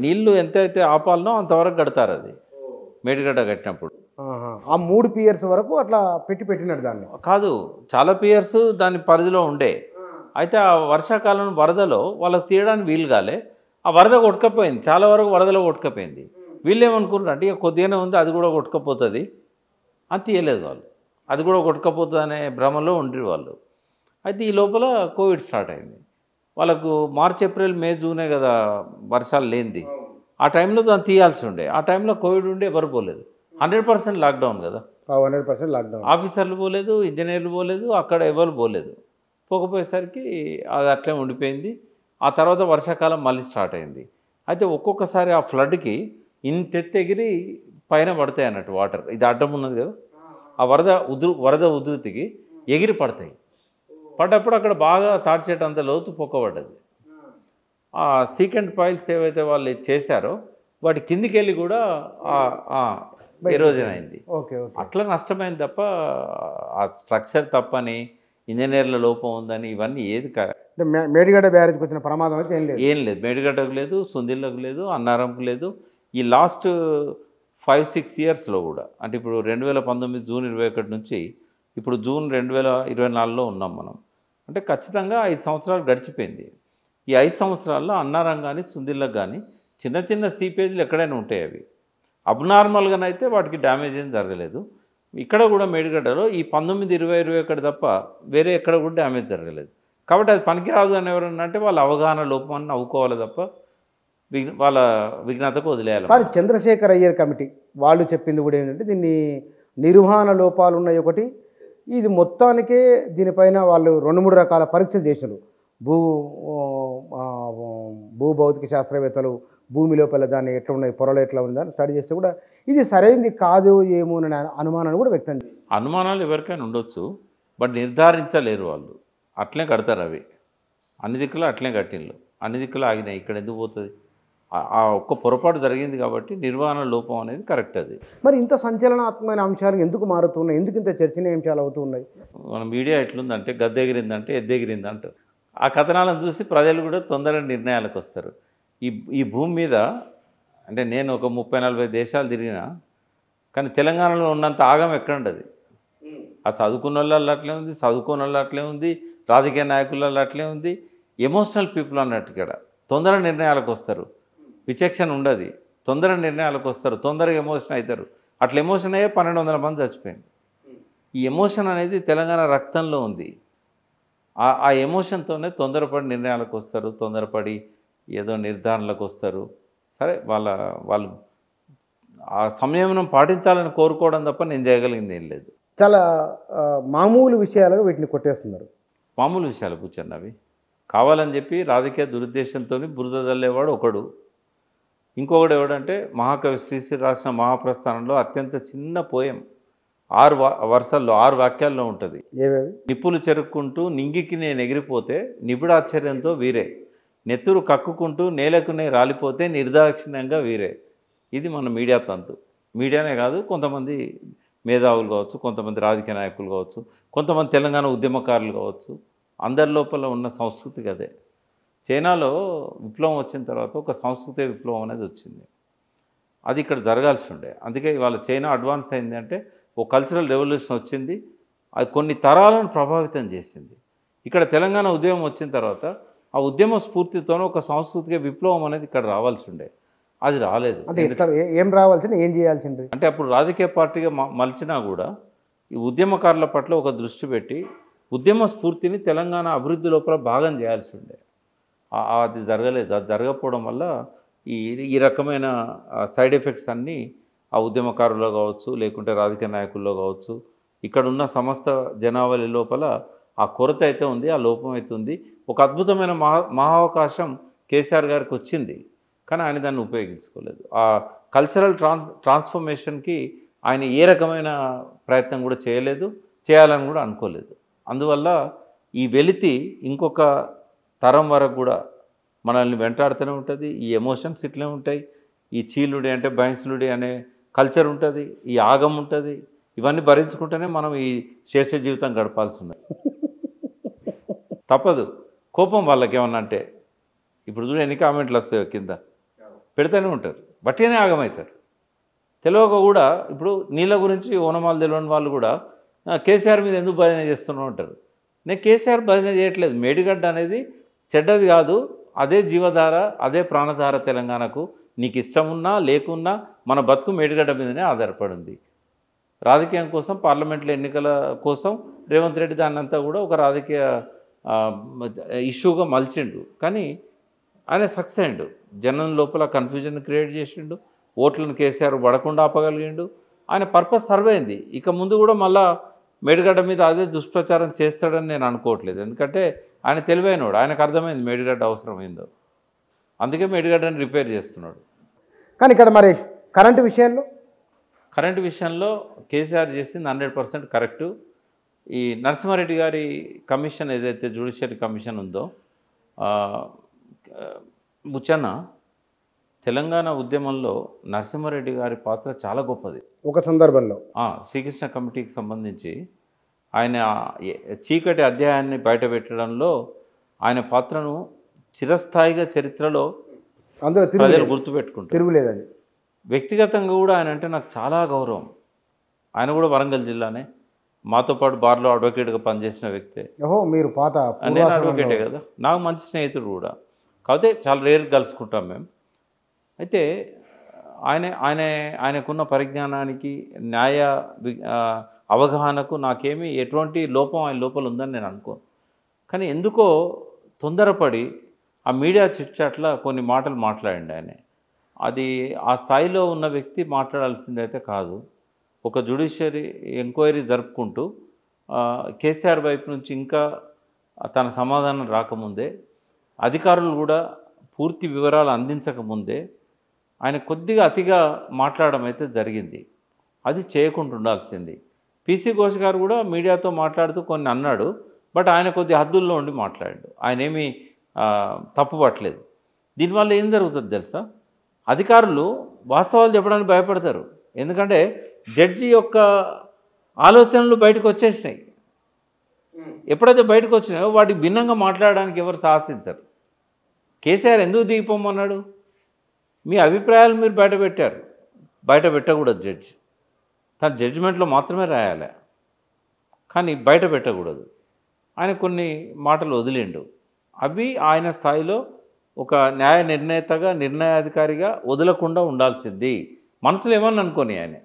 నీళ్లు ఎంతైతే ఆపాలనో అంతవరకు కడతారు అది మేడిగడ్డ కట్టినప్పుడు. ఆ 3 పియర్స్ వరకు అట్లా పెట్టినట్టు దాన్ని కాదు, చాలా పియర్స్ దాని పరిధిలో ఉండే. అయితే ఆ వర్షాకాలం వరదలో వాళ్ళకి తీయడానికి వీలు కాలే, ఆ వరద కొట్టుకపోయింది, చాలా వరకు వరదలో కొట్టుకపోయింది. వీళ్ళు ఏమనుకున్నారు అంటే ఇక కొద్దిగానే ఉంది అది కూడా కొట్టుకపోతుంది అని తీయలేదు వాళ్ళు, అది కూడా కొట్టుకపోతుంది అనే భ్రమలో ఉండ్రి వాళ్ళు. అయితే ఈ లోపల కోవిడ్ స్టార్ట్ అయింది వాళ్ళకు. మార్చ్, ఏప్రిల్, మే, జూనే కదా వర్షాలు లేనిది. ఆ టైంలో దాన్ని తీయాల్సి ఉండే. ఆ టైంలో కోవిడ్ ఉండి ఎవరు పోలేదు. 100% లాక్డౌన్ కదా. 100% లాక్డౌన్. ఆఫీసర్లు పోలేదు, ఇంజనీర్లు పోలేదు, అక్కడ ఎవరు పోలేదు. పోకపోయేసరికి అది అట్లే ఉండిపోయింది. ఆ తర్వాత వర్షాకాలం మళ్ళీ స్టార్ట్ అయింది. అయితే ఒక్కొక్కసారి ఆ ఫ్లడ్కి ఇంతెత్తు ఎగిరి పైన పడతాయి అన్నట్టు వాటర్. ఇది అడ్డం ఉన్నది కదా, ఆ వరద ఉధృతికి ఎగిరి పడతాయి. పడ్డప్పుడు అక్కడ బాగా తాడ్చేటంత లోతు పొక్కబడ్డది. ఆ సీకెంట్ పాయిల్స్ ఏవైతే వాళ్ళు చేశారో వాటి కిందికి వెళ్ళి కూడా ఎరోజన్ అయింది. అట్లా నష్టమైంది తప్ప ఆ స్ట్రక్చర్ తప్పని, ఇంజనీర్ల లోపం ఉందని ఇవన్నీ ఏది మేడిగడ్డ బ్యారేజ్కి వచ్చిన ప్రమాదం అయితే ఏం లేదు. మేడిగడ్డకు లేదు, సుందిళ్ళకు లేదు, అన్నారంకు లేదు. ఈ లాస్ట్ 5-6 ఇయర్స్లో కూడా, అంటే ఇప్పుడు 2019 జూన్ 21 నుంచి ఇప్పుడు జూన్ 2024లో ఉన్నాం మనం. అంటే ఖచ్చితంగా 5 సంవత్సరాలు గడిచిపోయింది. ఈ 5 సంవత్సరాల్లో అన్నారం కానీ సుందిళ్ళకు కానీ చిన్న చిన్న సీపేజీలు ఎక్కడైనా ఉంటాయి. అవి అబ్నార్మల్గానైతే వాటికి డ్యామేజ్ ఏం జరగలేదు. ఇక్కడ కూడా మేడిగడ్డలో ఈ 19, 20, 21 తప్ప వేరే ఎక్కడ కూడా డ్యామేజ్ జరగలేదు. కాబట్టి అది పనికిరాదు అని ఎవరన్నా అంటే వాళ్ళ అవగాహన లోపం అని నవ్వుకోవాలి తప్ప వాళ్ళ విఘ్నతకు వదిలేయాలి. కానీ చంద్రశేఖర్ అయ్యర్ కమిటీ వాళ్ళు చెప్పింది కూడా ఏంటంటే దీన్ని నిర్వహణ లోపాలు ఉన్నాయి ఒకటి. ఇది మొత్తానికే దీనిపైన వాళ్ళు 2-3 రకాల పరీక్షలు చేశారు. భూభౌతిక శాస్త్రవేత్తలు భూమి లోపల దాన్ని ఎట్లా ఉన్నాయి, పొరలు ఎట్లా ఉందని స్టడీ చేస్తే కూడా ఇది సరైనది కాదు ఏమో అనే అనుమానాన్ని కూడా వ్యక్తం చేస్తారు. అనుమానాలు ఎవరికైనా ఉండొచ్చు, బట్ నిర్ధారించలేరు వాళ్ళు. అట్లే కడతారు అవి. అన్ని దిక్కులు అట్లే కట్టిండ్లు, అన్ని దిక్కులు ఆగినాయి. ఇక్కడ ఎందుకు పోతుంది? ఆ ఒక్క పొరపాటు జరిగింది కాబట్టి నిర్వహణ లోపం అనేది కరెక్ట్. అది మరి ఇంత సంచలనాత్మకమైన అంశాలు ఎందుకు మారుతున్నాయి? ఎందుకు ఇంత చర్చనీయాంశాలు అవుతున్నాయి? మన మీడియా ఎట్లుందంటే గద్దెగిరిందంటే ఎద్దెగిరింది అంటారు. ఆ కథనాలను చూసి ప్రజలు కూడా తొందరగా నిర్ణయాలకు వస్తారు. ఈ భూమి మీద అంటే నేను ఒక 30-40 దేశాలు తిరిగినా, కానీ తెలంగాణలో ఉన్నంత ఆగం ఎక్కడుండదు. ఆ చదువుకున్న వాళ్ళు అట్లే ఉంది, చదువుకున్న వాళ్ళు అట్లే ఉంది, రాజకీయ నాయకులలో అట్లే ఉంది. ఎమోషనల్ పీపుల్ అన్నట్టు ఇక్కడ తొందర నిర్ణయాలకు వస్తారు. విచక్షణ ఉండదు, తొందర నిర్ణయాలకు వస్తారు, తొందరగా ఎమోషన్ అవుతారు. అట్లా ఎమోషన్ అయ్యే 1200 మంది చచ్చిపోయింది. ఈ ఎమోషన్ అనేది తెలంగాణ రక్తంలో ఉంది. ఆ ఎమోషన్తోనే తొందరపడి నిర్ణయాలకు వస్తారు, తొందరపడి ఏదో నిర్ధారణలకు వస్తారు. సరే, వాళ్ళు ఆ సంయమనం పాటించాలని కోరుకోవడం తప్ప నేను చేయగలిగింది ఏం లేదు. చాలా మామూలు విషయాలుగా వీటిని కొట్టేస్తున్నారు. మామూలు విషయాలు కూర్చొని అవి కావాలని చెప్పి రాజకీయ దురుద్దేశంతో బురద జల్లేవాడు ఒకడు. ఇంకొకడు ఎవడంటే మహాకవి శ్రీశ్రీ రాసిన మహాప్రస్థానంలో అత్యంత చిన్న పోయం 6 వర్షాల్లో 6 వాక్యాల్లో ఉంటుంది. నిప్పులు చెరుక్కుంటూ నింగికి నేను ఎగిరిపోతే నిబిడాశ్చర్యంతో వీరే, నెత్తురు కక్కుకుంటూ నేలకునే రాలిపోతే నిర్దాక్షిణ్యంగా వీరే. ఇది మన మీడియా తంతు. మీడియానే కాదు, కొంతమంది మేధావులు కావచ్చు, కొంతమంది రాజకీయ నాయకులు కావచ్చు, కొంతమంది తెలంగాణ ఉద్యమకారులు కావచ్చు, అందరి లోపల ఉన్న సంస్కృతి అదే. చైనాలో విప్లవం వచ్చిన తర్వాత ఒక సంస్కృతి విప్లవం అనేది వచ్చింది. అది ఇక్కడ జరగాల్సి ఉండే. అందుకే ఇవాళ చైనా అడ్వాన్స్ అయింది అంటే ఓ కల్చరల్ రెవల్యూషన్ వచ్చింది. అది కొన్ని తరాలను ప్రభావితం చేసింది. ఇక్కడ తెలంగాణ ఉద్యమం వచ్చిన తర్వాత ఆ ఉద్యమ స్ఫూర్తితోనే ఒక సాంస్కృతిక విప్లవం అనేది ఇక్కడ రావాల్సి ఉండే. అది రాలేదు. అంటే ఏం రావాల్సింది, ఏం చేయాల్సింది అంటే అప్పుడు రాజకీయ పార్టీగా మలిచినా కూడా ఈ ఉద్యమకారుల పట్ల ఒక దృష్టి పెట్టి ఉద్యమ స్ఫూర్తిని తెలంగాణ అభివృద్ధి లోపల భాగం చేయాల్సి ఉండే. అది జరగలేదు. అది జరగకపోవడం వల్ల ఈ రకమైన సైడ్ ఎఫెక్ట్స్ అన్నీ ఆ ఉద్యమకారుల్లో కావచ్చు, లేకుంటే రాజకీయ నాయకుల్లో కావచ్చు, ఇక్కడున్న సమస్త జనావళి లోపల ఆ కొరత అయితే ఉంది, ఆ లోపం అయితే ఉంది. ఒక అద్భుతమైన మహావకాశం కేసీఆర్ గారికి వచ్చింది, కానీ ఆయన దాన్ని ఉపయోగించుకోలేదు. ఆ కల్చరల్ ట్రాన్స్ఫర్మేషన్కి ఆయన ఏ రకమైన ప్రయత్నం కూడా చేయలేదు, చేయాలని కూడా అనుకోలేదు. అందువల్ల ఈ వెలితి ఇంకొక తరం వరకు కూడా మనల్ని వెంటాడుతూనే ఉంటుంది. ఈ ఎమోషన్స్ ఇట్లే ఉంటాయి. ఈ చీలుడి అంటే బైన్సులుడి అనే కల్చర్ ఉంటుంది, ఈ ఆగం ఉంటుంది. ఇవన్నీ భరించుకుంటేనే మనం ఈ శేష జీవితం గడపాల్సి ఉన్నది. తప్పదు. కోపం వాళ్ళకి ఏమన్నా అంటే ఇప్పుడు చూడ ఎన్ని కామెంట్లు వస్తాయో కింద పెడితేనే ఉంటారు, బట్టినే ఆగమవుతారు. తెలియక కూడా ఇప్పుడు నీళ్ళ గురించి ఓనమాలు తెలియని వాళ్ళు కూడా కేసీఆర్ మీద ఎందుకు భజన చేస్తూనే ఉంటారు. నేను కేసీఆర్ భజన చేయట్లేదు. మేడిగడ్డ అనేది చెడ్డది కాదు, అదే జీవధార, అదే ప్రాణధార తెలంగాణకు. నీకు ఇష్టం ఉన్నా లేకున్నా మన బతుకు మేడిగడ్డ మీదనే ఆధారపడింది. రాజకీయం కోసం, పార్లమెంట్లో ఎన్నికల కోసం రేవంత్ రెడ్డి దాన్నంతా కూడా ఒక రాజకీయ ఇష్యూగా మలిచిండు. కానీ ఆయన సక్సెస్ అయ్యిండు. జనం లోపల కన్ఫ్యూజన్ క్రియేట్ చేసిండు, ఓట్లను కేసీఆర్ పడకుండా ఆపగలిగిండు. ఆయన పర్పస్ సర్వ్ అయింది. ఇక ముందు కూడా మళ్ళా మేడిగడ్డ మీద అదే దుష్ప్రచారం చేస్తాడని నేను అనుకోవట్లేదు. ఎందుకంటే ఆయన తెలివైనవాడు, ఆయనకు అర్థమైంది మేడిగడ్డ అవసరమైందో, అందుకే మేడిగడ్డని రిపేర్ చేస్తున్నాడు. కానీ ఇక్కడ మరి కరెంటు విషయంలో కేసీఆర్ చేసింది 100% కరెక్టు. ఈ నరసింహారెడ్డి గారి కమిషన్ ఏదైతే జ్యుడిషియరీ కమిషన్ ఉందో, బుచ్చన్న, తెలంగాణ ఉద్యమంలో నరసింహారెడ్డి గారి పాత్ర చాలా గొప్పది. ఒక సందర్భంలో శ్రీకృష్ణ కమిటీకి సంబంధించి ఆయన చీకటి అధ్యాయాన్ని బయటపెట్టడంలో ఆయన పాత్రను చిరస్థాయిగా చరిత్రలో ప్రజలు గుర్తుపెట్టుకుంటారు, తిరుగులేదని. వ్యక్తిగతంగా కూడా ఆయన అంటే నాకు చాలా గౌరవం. ఆయన కూడా వరంగల్ జిల్లానే, మాతో పాటు బార్లో అడ్వకేట్గా పనిచేసిన వ్యక్తే. మీరు పాత నేను అడ్వకేటే కదా, నాకు మంచి స్నేహితుడు కూడా, కాకపోతే చాలా రేర్ కలుసుకుంటాం మేము. అయితే ఆయనకున్న పరిజ్ఞానానికి, న్యాయ అవగాహనకు నాకేమీ ఎటువంటి లోపం ఆయన లోపల ఉందని నేను అనుకోను. కానీ ఎందుకో తొందరపడి ఆ మీడియా చిట్చాట్ల కొన్ని మాటలు మాట్లాడండి ఆయన. అది ఆ స్థాయిలో ఉన్న వ్యక్తి మాట్లాడాల్సిందైతే కాదు. ఒక జ్యుడిషియరీ ఎంక్వైరీ జరుపుకుంటూ కేసీఆర్ వైపు నుంచి ఇంకా తన సమాధానం రాకముందే, అధికారులు కూడా పూర్తి వివరాలు అందించకముందే ఆయన కొద్దిగా అతిగా మాట్లాడడం అయితే జరిగింది. అది చేయకుండా ఉండాల్సింది. పీసీ ఘోష్ గారు కూడా మీడియాతో మాట్లాడుతూ కొన్ని అన్నాడు, బట్ ఆయన కొద్ది హద్దుల్లో ఉండి మాట్లాడాడు. ఆయన ఏమీ తప్పు పట్టలేదు. దీనివల్ల ఏం జరుగుతుంది తెలుసా, అధికారులు వాస్తవాలు చెప్పడానికి భయపడతారు. ఎందుకంటే జడ్జి యొక్క ఆలోచనలు బయటకు వచ్చేసినాయి. ఎప్పుడైతే బయటకు వచ్చినాయో వాటికి భిన్నంగా మాట్లాడడానికి ఎవరు సాహసించరు. కేసీఆర్ ఎందుకు దిగిపోమన్నాడు? మీ అభిప్రాయాలు మీరు బయటపెట్టారు, బయట పెట్టకూడదు. జడ్జి తన జడ్జిమెంట్లో మాత్రమే రాయాలి, కానీ బయట పెట్టకూడదు. ఆయన కొన్ని మాటలు వదిలిండు. అవి ఆయన స్థాయిలో ఒక న్యాయ నిర్ణేతగా, నిర్ణయాధికారిగా వదలకుండా ఉండాల్సింది. మనసులో ఏమని అనుకోని, ఆయన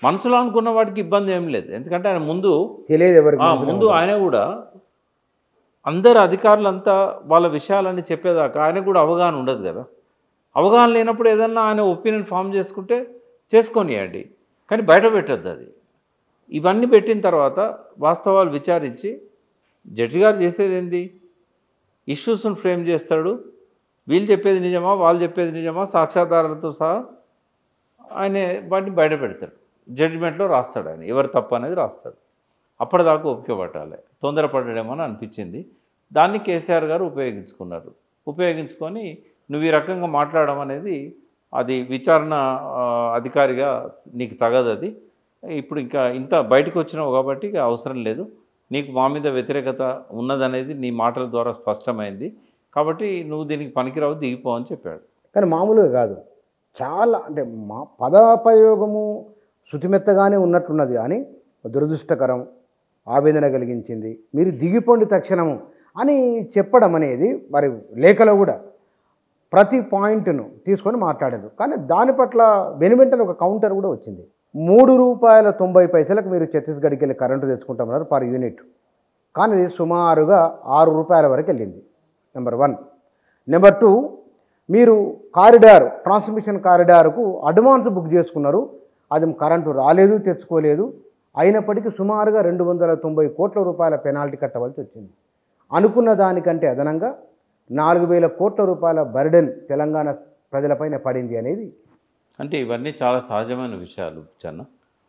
మనసులో అనుకున్న వాటికి ఇబ్బంది ఏం లేదు. ఎందుకంటే ఆయన ముందు ఆయన కూడా అందరు అధికారులంతా వాళ్ళ విషయాలన్నీ చెప్పేదాకా ఆయన కూడా అవగాహన ఉండదు కదా. అవగాహన లేనప్పుడు ఏదన్నా ఆయన ఒపీనియన్ ఫామ్ చేసుకుంటే చేసుకొనియండి, కానీ బయట పెట్టద్దు అది. ఇవన్నీ పెట్టిన తర్వాత వాస్తవాలు విచారించి జడ్జి గారు చేసేది ఏంది, ఇష్యూస్ను ఫ్రేమ్ చేస్తాడు. వీళ్ళు చెప్పేది నిజమా, వాళ్ళు చెప్పేది నిజమా, సాక్ష్యాధారాలతో సహా ఆయన వాటిని బయట పెడతాడు. జడ్జిమెంట్లో రాస్తాడు ఆయన, ఎవరు తప్పు అనేది రాస్తాడు. అప్పటిదాకా ఓపిక పట్టాలి. తొందరపడడేమో అని అనిపించింది. దాన్ని కేసీఆర్ గారు ఉపయోగించుకొని నువ్వు ఈ రకంగా మాట్లాడడం అనేది, అది విచారణ అధికారిగా నీకు తగదు. అది ఇప్పుడు ఇంకా ఇంత బయటకు వచ్చినావు కాబట్టి అవసరం లేదు, నీకు మా మీద వ్యతిరేకత ఉన్నదనేది నీ మాటల ద్వారా స్పష్టమైంది, కాబట్టి నువ్వు దీనికి పనికిరావు, దిగిపో అని చెప్పాడు. కానీ మామూలుగా కాదు, చాలా అంటే మా పదప్రయోగము శుతిమెత్తగానే ఉన్నట్టున్నది, కానీ దురదృష్టకరం, ఆవేదన కలిగించింది. మీరు దిగిపోండి తక్షణము అని చెప్పడం అనేది మరి లేఖలో కూడా ప్రతి పాయింట్ను తీసుకొని మాట్లాడారు. కానీ దాని పట్ల వెనువెంటనే ఒక కౌంటర్ కూడా వచ్చింది. ₹3.90 మీరు ఛత్తీస్గఢ్కి వెళ్ళి కరెంటు తెచ్చుకుంటామన్నారు పర్ యూనిట్, కానీ ఇది సుమారుగా ₹6 వరకు వెళ్ళింది. నెంబర్ 1. నెంబర్ 2, మీరు ట్రాన్స్మిషన్ కారిడార్కు అడ్వాన్స్ బుక్ చేసుకున్నారు, అది కరెంటు రాలేదు, తెచ్చుకోలేదు. అయినప్పటికీ సుమారుగా ₹290 కోట్ల పెనాల్టీ కట్టవలసి వచ్చింది. అనుకున్న దానికంటే అదనంగా ₹4,000 కోట్ల బర్డెన్ తెలంగాణ ప్రజలపైన పడింది అనేది. అంటే ఇవన్నీ చాలా సహజమైన విషయాలు చిన్న.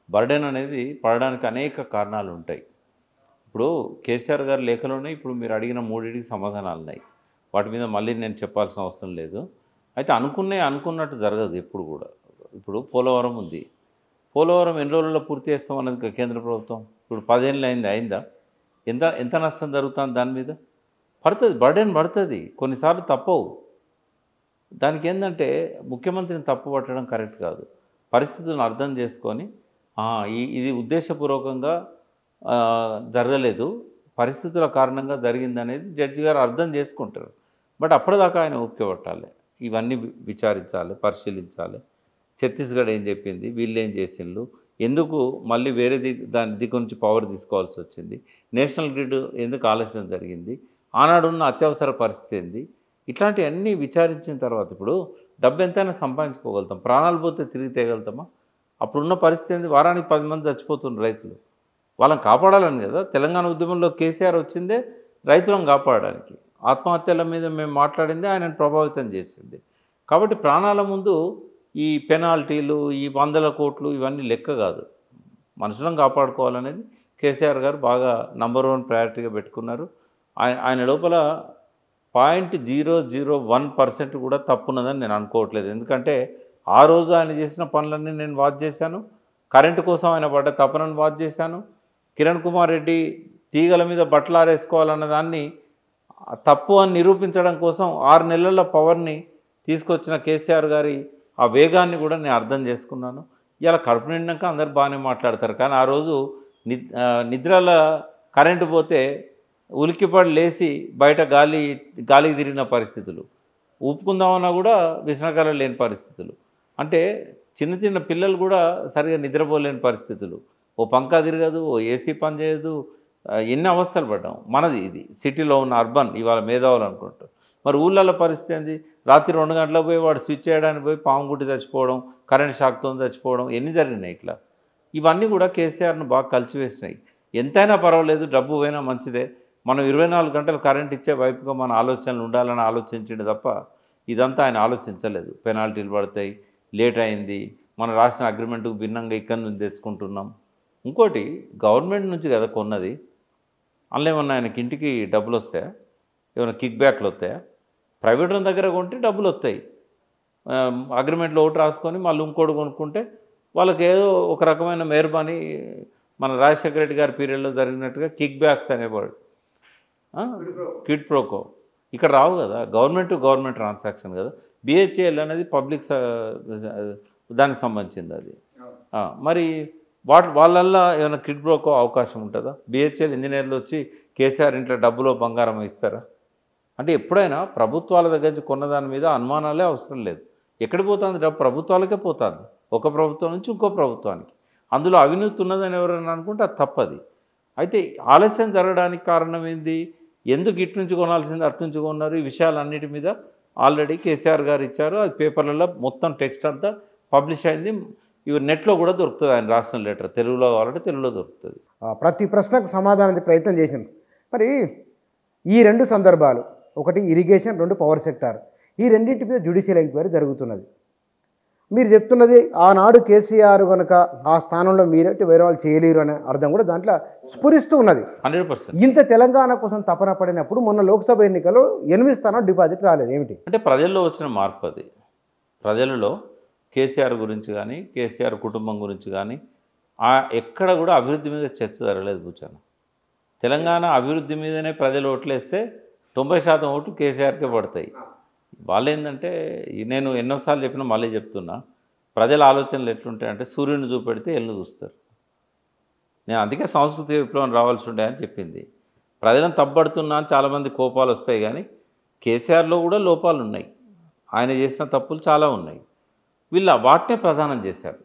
బర్డెన్ అనేది పడడానికి అనేక కారణాలు ఉంటాయి. ఇప్పుడు కేసీఆర్ గారి లేఖలోనే ఇప్పుడు మీరు అడిగిన 3టికి సమాధానాలు ఉన్నాయి. వాటి మీద మళ్ళీ నేను చెప్పాల్సిన అవసరం లేదు. అయితే అనుకున్నట్టు జరగదు ఎప్పుడు కూడా. ఇప్పుడు పోలవరం ఉంది, పోలవరం ఎన్ని రోజుల్లో పూర్తి చేస్తామన్నది కేంద్ర ప్రభుత్వం. ఇప్పుడు 10 ఏళ్ళు అయిందా? ఎంత నష్టం జరుగుతుంది దాని మీద? పడుతుంది, బర్డెన్ పడుతుంది, కొన్నిసార్లు తప్పవు. దానికి ఏంటంటే ముఖ్యమంత్రిని తప్పు పట్టడం కరెక్ట్ కాదు. పరిస్థితులను అర్థం చేసుకొని ఇది ఉద్దేశపూర్వకంగా జరగలేదు, పరిస్థితుల కారణంగా జరిగిందనేది జడ్జి గారు అర్థం చేసుకుంటారు. బట్ అప్పటిదాకా ఆయన ఓపిక పట్టాలి, ఇవన్నీ విచారించాలి, పరిశీలించాలి. ఛత్తీస్గఢ్ ఏం చెప్పింది, వీళ్ళు ఏం చేసిండ్రు, ఎందుకు మళ్ళీ వేరేది దాని దిక్కు నుంచి పవర్ తీసుకోవాల్సి వచ్చింది, నేషనల్ గ్రిడ్ ఎందుకు ఆలస్యం జరిగింది, ఆనాడున్న అత్యవసర పరిస్థితి ఏంది, ఇట్లాంటివన్నీ విచారించిన తర్వాత ఇప్పుడు డబ్బు ఎంతైనా సంపాదించుకోగలుగుతాం, ప్రాణాలు పోతే తిరిగి తేగలుగుతామా? అప్పుడున్న పరిస్థితి ఏంది? వారానికి 10 మంది చచ్చిపోతున్నారు రైతులు. వాళ్ళని కాపాడాలని కదా తెలంగాణ ఉద్యమంలో కేసీఆర్ వచ్చిందే రైతులను కాపాడడానికి. ఆత్మహత్యల మీద మేము మాట్లాడిందే ఆయనను ప్రభావితం చేసింది. కాబట్టి ప్రాణాల ముందు ఈ పెనాల్టీలు, ఈ 100 కోట్లు ఇవన్నీ లెక్క కాదు. మనుషులను కాపాడుకోవాలనేది కేసీఆర్ గారు బాగా నంబర్ 1 ప్రయారిటీగా పెట్టుకున్నారు. ఆయన లోపల 0.001% కూడా తప్పున్నదని నేను అనుకోవట్లేదు. ఎందుకంటే ఆ రోజు ఆయన చేసిన పనులన్నీ నేను వాచ్ చేశాను. కరెంటు కోసం ఆయన పడ్డ తపనను వాచ్ చేశాను. కిరణ్ కుమార్ రెడ్డి తీగల మీద బట్టలు ఆరేసుకోవాలన్న దాన్ని తప్పు అని నిరూపించడం కోసం 6 నెలల పవర్ని తీసుకొచ్చిన కేసీఆర్ గారి ఆ వేగాన్ని కూడా నేను అర్థం చేసుకున్నాను. ఇలా కడుపు నిండాక అందరు బాగానే మాట్లాడతారు, కానీ ఆ రోజు నిద్రల కరెంటు పోతే ఉలిక్కిపడి లేచి బయట గాలికి తిరిగిన పరిస్థితులు, ఊపుకుందామన్నా కూడా విసనకర లేని పరిస్థితులు. అంటే చిన్న చిన్న పిల్లలు కూడా సరిగా నిద్రపోలేని పరిస్థితులు. ఓ పంకా తిరగదు, ఓ ఏసీ పని చేయదు, ఎన్ని అవస్థలు పడ్డాం. మనది ఇది సిటీలో ఉన్న అర్బన్ ఇవాళ మేధావులు అనుకుంటారు. మరి ఊళ్ళల్లో పరిస్థితి ఏంది? రాత్రి 2 గంటలకు పోయి వాడు స్విచ్ చేయడానికి పోయి పాము గుట్టి చచ్చిపోవడం, కరెంట్ షాక్తో చచ్చిపోవడం ఎన్ని జరిగినాయి ఇట్లా. ఇవన్నీ కూడా కేసీఆర్ను బాగా కలిసివేసినాయి. ఎంతైనా పర్వాలేదు, డబ్బు పోయినా మంచిదే, మనం 24 గంటలు కరెంట్ ఇచ్చే వైపుగా మన ఆలోచనలు ఉండాలని ఆలోచించిండు తప్ప ఇదంతా ఆయన ఆలోచించలేదు. పెనాల్టీలు పడతాయి, లేట్ అయింది, మనం రాసిన అగ్రిమెంట్కు భిన్నంగా ఇక్కడి నుంచి తెచ్చుకుంటున్నాం. ఇంకోటి గవర్నమెంట్ నుంచి కదా కొన్నది, అందులో ఏమన్నా ఆయనకి ఇంటికి డబ్బులు వస్తాయా? ఏమైనా కిక్ బ్యాక్లు వస్తాయా? ప్రైవేట్ దగ్గర కొంటే డబ్బులు వస్తాయి. అగ్రిమెంట్లో ఒకటి రాసుకొని మళ్ళీ ఇంకోటి కొనుక్కుంటే వాళ్ళకి ఏదో ఒక రకమైన మెహర్బానీ మన రాజశేఖర రెడ్డి గారి పీరియడ్లో జరిగినట్టుగా కిక్ బ్యాక్స్ అనేవాడు, క్విడ్ ప్రోకో. ఇక్కడ రావు కదా, గవర్నమెంట్ టు గవర్నమెంట్ ట్రాన్సాక్షన్ కదా. బిహెచ్ఏఎల్ అనేది పబ్లిక్ దానికి సంబంధించింది అది. మరి వాళ్ళల్లో ఏమైనా క్విడ్ ప్రోకో అవకాశం ఉంటుందా? బిహెచ్ఏఎల్ ఇంజనీర్లు వచ్చి కేసీఆర్ ఇంట్లో డబ్బులో బంగారం ఇస్తారా? అంటే ఎప్పుడైనా ప్రభుత్వాల దగ్గర నుంచి కొన్న దాని మీద అనుమానాలే అవసరం లేదు. ఎక్కడికి పోతుంది డబ్బు? ప్రభుత్వాలకే పోతుంది, ఒక ప్రభుత్వం నుంచి ఇంకో ప్రభుత్వానికి. అందులో అవినీతి ఉన్నదని ఎవరైనా అనుకుంటే అది తప్పది. అయితే ఆలస్యం జరగడానికి కారణం ఏంది? ఎందుకు ఇటు నుంచి కొనాల్సింది అటు నుంచి కొన్నారు? ఈ విషయాలన్నిటి మీద ఆల్రెడీ కేసీఆర్ గారు ఇచ్చారు. అది పేపర్లలో మొత్తం టెక్స్ట్ అంతా పబ్లిష్ అయింది. ఇవి నెట్లో కూడా దొరుకుతుంది, ఆయన రాసిన లెటర్ తెలుగులో కావాలంటే తెలుగులో దొరుకుతుంది. ప్రతి ప్రశ్నకు సమాధానం ప్రయత్నం చేసింది. మరి ఈ 2 సందర్భాలు, ఒకటి ఇరిగేషన్, 2 పవర్ సెక్టార్, ఈ రెండింటి మీద జ్యుడిషియల్ ఎంక్వైరీ జరుగుతున్నది. మీరు చెప్తున్నది ఆనాడు కేసీఆర్ కనుక ఆ స్థానంలో మీరంటే వేరే వాళ్ళు చేయలేరు అనే అర్థం కూడా దాంట్లో స్ఫురిస్తూ ఉన్నది. 100%. ఇంత తెలంగాణ కోసం తపన పడినప్పుడు మొన్న లోక్సభ ఎన్నికల్లో 8 స్థానాలు డిపాజిట్ రాలేదు, ఏమిటి? అంటే ప్రజల్లో వచ్చిన మార్పు అది. ప్రజలలో కేసీఆర్ గురించి కానీ, కేసీఆర్ కుటుంబం గురించి కానీ ఎక్కడ కూడా అభివృద్ధి మీద చర్చ జరగలేదు కూర్చొని. తెలంగాణ అభివృద్ధి మీదనే ప్రజలు ఓట్లేస్తే 90% ఓట్లు కేసీఆర్కే పడతాయి. వాళ్ళు ఏంటంటే, నేను ఎన్నోసార్లు చెప్పినా మళ్ళీ చెప్తున్నా, ప్రజల ఆలోచనలు ఎట్లుంటాయంటే సూర్యుని చూపెడితే ఎల్లు చూస్తారు. నేను అందుకే సంస్కృతి విప్లవం రావాల్సి ఉండే అని చెప్పింది. ప్రజలను తప్పబడుతున్నా అని చాలామంది కోపాలు వస్తాయి, కానీ కేసీఆర్లో కూడా లోపాలు ఉన్నాయి, ఆయన చేసిన తప్పులు చాలా ఉన్నాయి. వాటినే ప్రధానం చేశారు.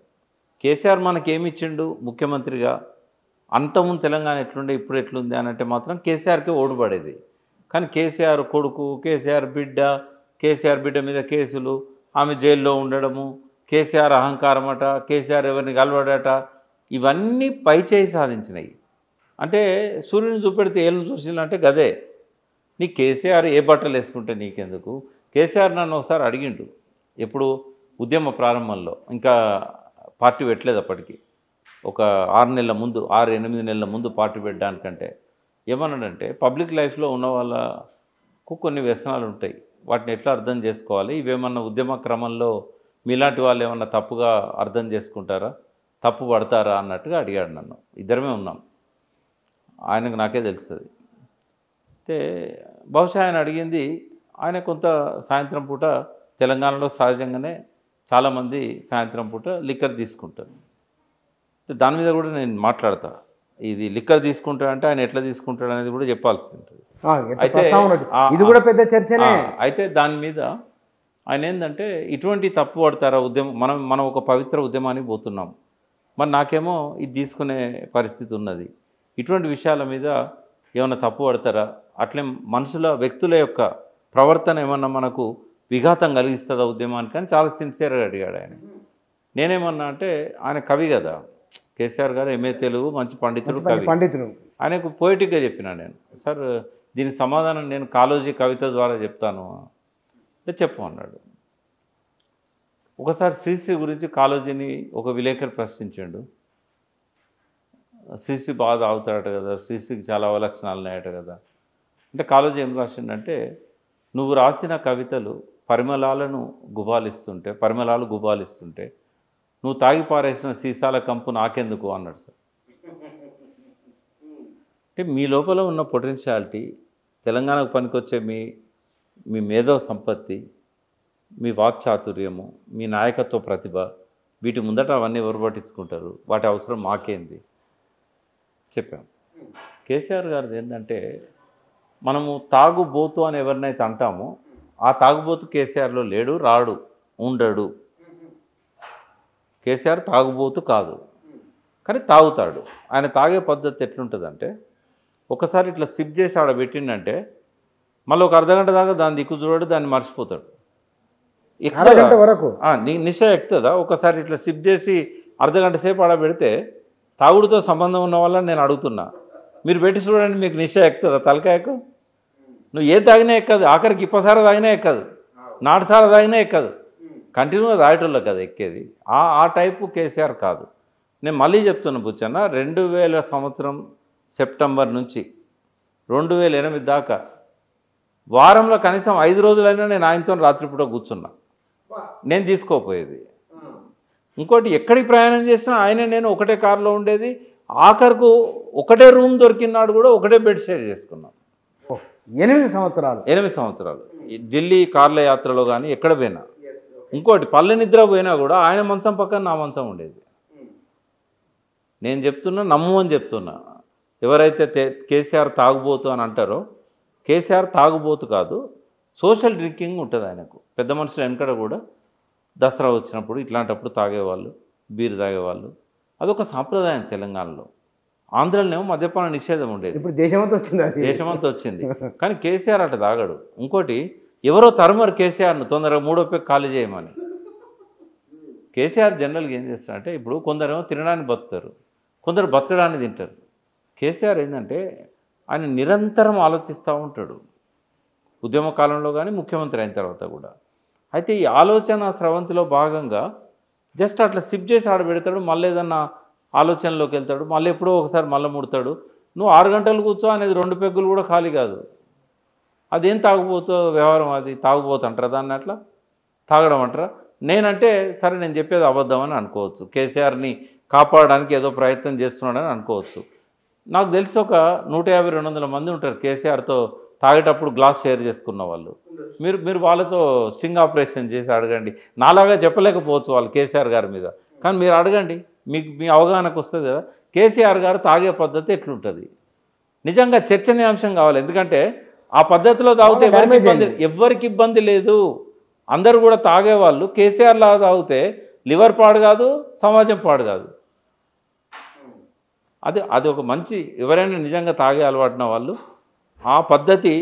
కేసీఆర్ మనకేమి ఇచ్చిండు ముఖ్యమంత్రిగా? అంతకుముందు తెలంగాణ ఎట్లుండే ఇప్పుడు ఎట్లుంది అని అంటే మాత్రం కేసీఆర్కే ఓడిపడేది. కానీ కేసీఆర్ కొడుకు, కేసీఆర్ బిడ్డ మీద కేసులు, ఆమె జైల్లో ఉండడము, కేసీఆర్ అహంకారం అట, కేసీఆర్ ఎవరిని కలవడట, ఇవన్నీ పైచేయి సాధించినాయి. అంటే సూర్యుని చూపెడితే ఏళ్ళను చూసిందంటే గదే. నీ కేసీఆర్ ఏ బట్టలు వేసుకుంటే నీకెందుకు? కేసీఆర్ నన్ను ఒకసారి అడిగిండు, ఎప్పుడు ఉద్యమ ప్రారంభంలో, ఇంకా పార్టీ పెట్టలేదు అప్పటికి, ఒక 6-8 నెలల ముందు పార్టీ పెట్టడానికంటే ఏమన్నాడంటే, పబ్లిక్ లైఫ్లో ఉన్న వాళ్ళకు కొన్ని వ్యసనాలు ఉంటాయి, వాటిని ఎట్లా అర్థం చేసుకోవాలి, ఇవేమన్నా ఉద్యమ క్రమంలో మీలాంటి వాళ్ళు ఏమన్నా తప్పుగా అర్థం చేసుకుంటారా, తప్పు పడతారా అన్నట్టుగా అడిగాడు నన్ను. ఇద్దరమే ఉన్నాం, ఆయనకు నాకే తెలుస్తుంది. అయితే బహుశా ఆయన అడిగింది, ఆయన కొంత సాయంత్రం పూట తెలంగాణలో సహజంగానే చాలామంది సాయంత్రం పూట లిక్కర్ తీసుకుంటారు. దాని మీద కూడా నేను మాట్లాడతా. ఇది లిక్కర్ తీసుకుంటా అంటే ఆయన ఎట్లా తీసుకుంటాడు అనేది కూడా చెప్పాల్సి ఉంటుంది. అయితే ఇది కూడా పెద్ద చర్చనే. అయితే దాని మీద ఆయన ఏంటంటే, ఇటువంటి తప్పు పడతారా ఉద్యమం, మనం ఒక పవిత్ర ఉద్యమానికి పోతున్నాం, మరి నాకేమో ఇది తీసుకునే పరిస్థితి ఉన్నది, ఇటువంటి విషయాల మీద ఏమైనా తప్పు పడతారా, అట్లే వ్యక్తుల యొక్క ప్రవర్తన ఏమన్నా మనకు విఘాతం కలిగిస్తుందా ఉద్యమానికి అని చాలా సిన్సియర్గా అడిగాడు ఆయన. నేనేమన్నా అంటే ఆయన కవి కదా, కేసీఆర్ గారు ఎంఏ తెలుగు, మంచి పండితుడు, కవి. ఆయనకు పోయిటిక్గా చెప్పినా నేను, సార్ దీనికి సమాధానం నేను కాళోజీ కవిత ద్వారా చెప్తాను అంటే చెప్పు అన్నాడు. ఒకసారి శ్రీశ్రీ గురించి కాళోజీని ఒక విలేకరు ప్రశ్నించాడు. శ్రీశ్రీ బాగా తాగుతాడట కదా, శ్రీశ్రీకి చాలా అవలక్షణాలు ఉన్నాయట కదా అంటే కాళోజీ ఏం రాసిండంటే, నువ్వు రాసిన కవితలు పరిమళాలు గుబాలిస్తుంటే నువ్వు తాగి పారేసిన సీసాల కంపు నాకెందుకు అన్నాడు సార్. అంటే మీ లోపల ఉన్న పొటెన్షియాలిటీ, తెలంగాణకు పనికొచ్చే మీ మేధో సంపత్తి, మీ వాక్చాతుర్యము, మీ నాయకత్వ ప్రతిభ, వీటి ముందట అవన్నీ ఎవరు పట్టించుకుంటారు, వాటి అవసరం మాకేంది చెప్పాం. కేసీఆర్ గారిది ఏంటంటే, మనము తాగుబోతు అని ఎవరినైతే అంటామో ఆ తాగుబోతు కేసీఆర్లో లేడు, రాడు, ఉండడు. కేసీఆర్ తాగుబోతు కాదు, కానీ తాగుతాడు. ఆయన తాగే పద్ధతి ఎట్లుంటుందంటే, ఒకసారి ఇట్లా సిప్ చేసి ఆడ పెట్టిండంటే మళ్ళీ ఒక అర్ధగంట దాకా దాని దిక్కు చూడడు, దాన్ని మర్చిపోతాడు. వరకు నిశ ఎక్కుతుందా? ఒకసారి ఇట్లా సిప్ చేసి అర్ధగంట సేపు ఆడ పెడితే తాగుడుతో సంబంధం ఉన్న వాళ్ళని నేను అడుగుతున్నా, మీరు పెట్టి చూడండి, మీకు నిశ ఎక్కుతుందా? తలకాయకు నువ్వు ఏ తాగినా ఎక్కదు, ఆఖరికి ఇప్పసారా తాగినా ఎక్కదు, నాటుసారా తాగినా ఎక్కదు, కంటిన్యూగా తాగేటోళ్ళకి కదా ఎక్కేది. ఆ టైపు కేసీఆర్ కాదు. నేను మళ్ళీ చెప్తున్నా బుచ్చన్న, 2000 సంవత్సరం సెప్టెంబర్ నుంచి 2008 దాకా వారంలో కనీసం 5 రోజులైనా నేను ఆయనతో రాత్రిపూట కూర్చున్నా. నేను తీసుకోపోయేది. ఇంకోటి, ఎక్కడికి ప్రయాణం చేసినా ఆయన నేను ఒకటే కారులో ఉండేది. ఆఖరుకు ఒకటే రూమ్ దొరికినాడు కూడా ఒకటే బెడ్ షేర్ చేసుకున్నాం. 8 సంవత్సరాలు ఢిల్లీ కార్ల యాత్రలో కానీ ఎక్కడ పోయినా. ఇంకోటి, పల్లె నిద్ర పోయినా కూడా ఆయన మంచం పక్కన నా మంచం ఉండేది. నేను చెప్తున్నా, నమ్మని చెప్తున్నా. ఎవరైతే కేసీఆర్ తాగుబోతు అని అంటారో, కేసీఆర్ తాగుబోతు కాదు, సోషల్ డ్రింకింగ్ ఉంటుంది ఆయనకు. పెద్ద మనుషులు వెనకడ కూడా దసరా వచ్చినప్పుడు ఇట్లాంటప్పుడు తాగేవాళ్ళు, బీరు తాగేవాళ్ళు. అదొక సాంప్రదాయం తెలంగాణలో. ఆంధ్రలోనేమో మద్యపాన నిషేధం ఉండేది. ఇప్పుడు దేశమంతా వచ్చింది. కానీ కేసీఆర్ అట్లా తాగడు. ఇంకోటి, ఎవరో తరుమరు కేసీఆర్ను తొందరగా 3వ పెగ్ ఖాళీ చేయమని. కేసీఆర్ జనరల్గా ఏం చేస్తారంటే, ఇప్పుడు కొందరేమో తినడానికి బతుకుతారు, కొందరు బతకడానికి తింటారు. కేసీఆర్ ఏంటంటే ఆయన నిరంతరం ఆలోచిస్తూ ఉంటాడు, ఉద్యమ కాలంలో కానీ ముఖ్యమంత్రి అయిన తర్వాత కూడా. అయితే ఈ ఆలోచన స్రవంతిలో భాగంగా జస్ట్ అట్లా సిప్ చేసి ఆడ పెడతాడు, మళ్ళీ ఏదన్నా ఆలోచనలోకి వెళ్తాడు, మళ్ళీ ఎప్పుడో ఒకసారి మళ్ళీ ముడతాడు. నువ్వు 6 గంటలు కూర్చో అనేది 2 పెగ్గులు కూడా ఖాళీ కాదు. అదేం తాగుబోతో వ్యవహారం, అది తాగుబోతు అంటారా దాన్ని? అట్లా తాగడం అంటారా? నేనంటే సరే, నేను చెప్పేది అబద్ధం అని అనుకోవచ్చు, కేసీఆర్ని కాపాడడానికి ఏదో ప్రయత్నం చేస్తున్నాడని అనుకోవచ్చు. నాకు తెలిసి ఒక 150-200 మంది ఉంటారు కేసీఆర్తో తాగేటప్పుడు గ్లాస్ షేర్ చేసుకున్న వాళ్ళు. మీరు వాళ్ళతో స్టింగ్ ఆపరేషన్ చేసి అడగండి. నాలాగా చెప్పలేకపోవచ్చు వాళ్ళు కేసీఆర్ గారి మీద, కానీ మీరు అడగండి, మీ అవగాహనకు వస్తుంది కదా కేసీఆర్ గారు తాగే పద్ధతి ఎట్లుంటుంది. నిజంగా చర్చనీయాంశం కావాలి. ఎందుకంటే ఆ పద్ధతిలో తాగితే ఎవరికి ఇబ్బంది లేదు, అందరూ కూడా తాగేవాళ్ళు. కేసీఆర్ లాగా తాగితే లివర్ పాడు కాదు, సమాజం పాడు కాదు. అది ఒక మంచి, ఎవరైనా నిజంగా తాగే అలవాటున వాళ్ళు ఆ పద్ధతి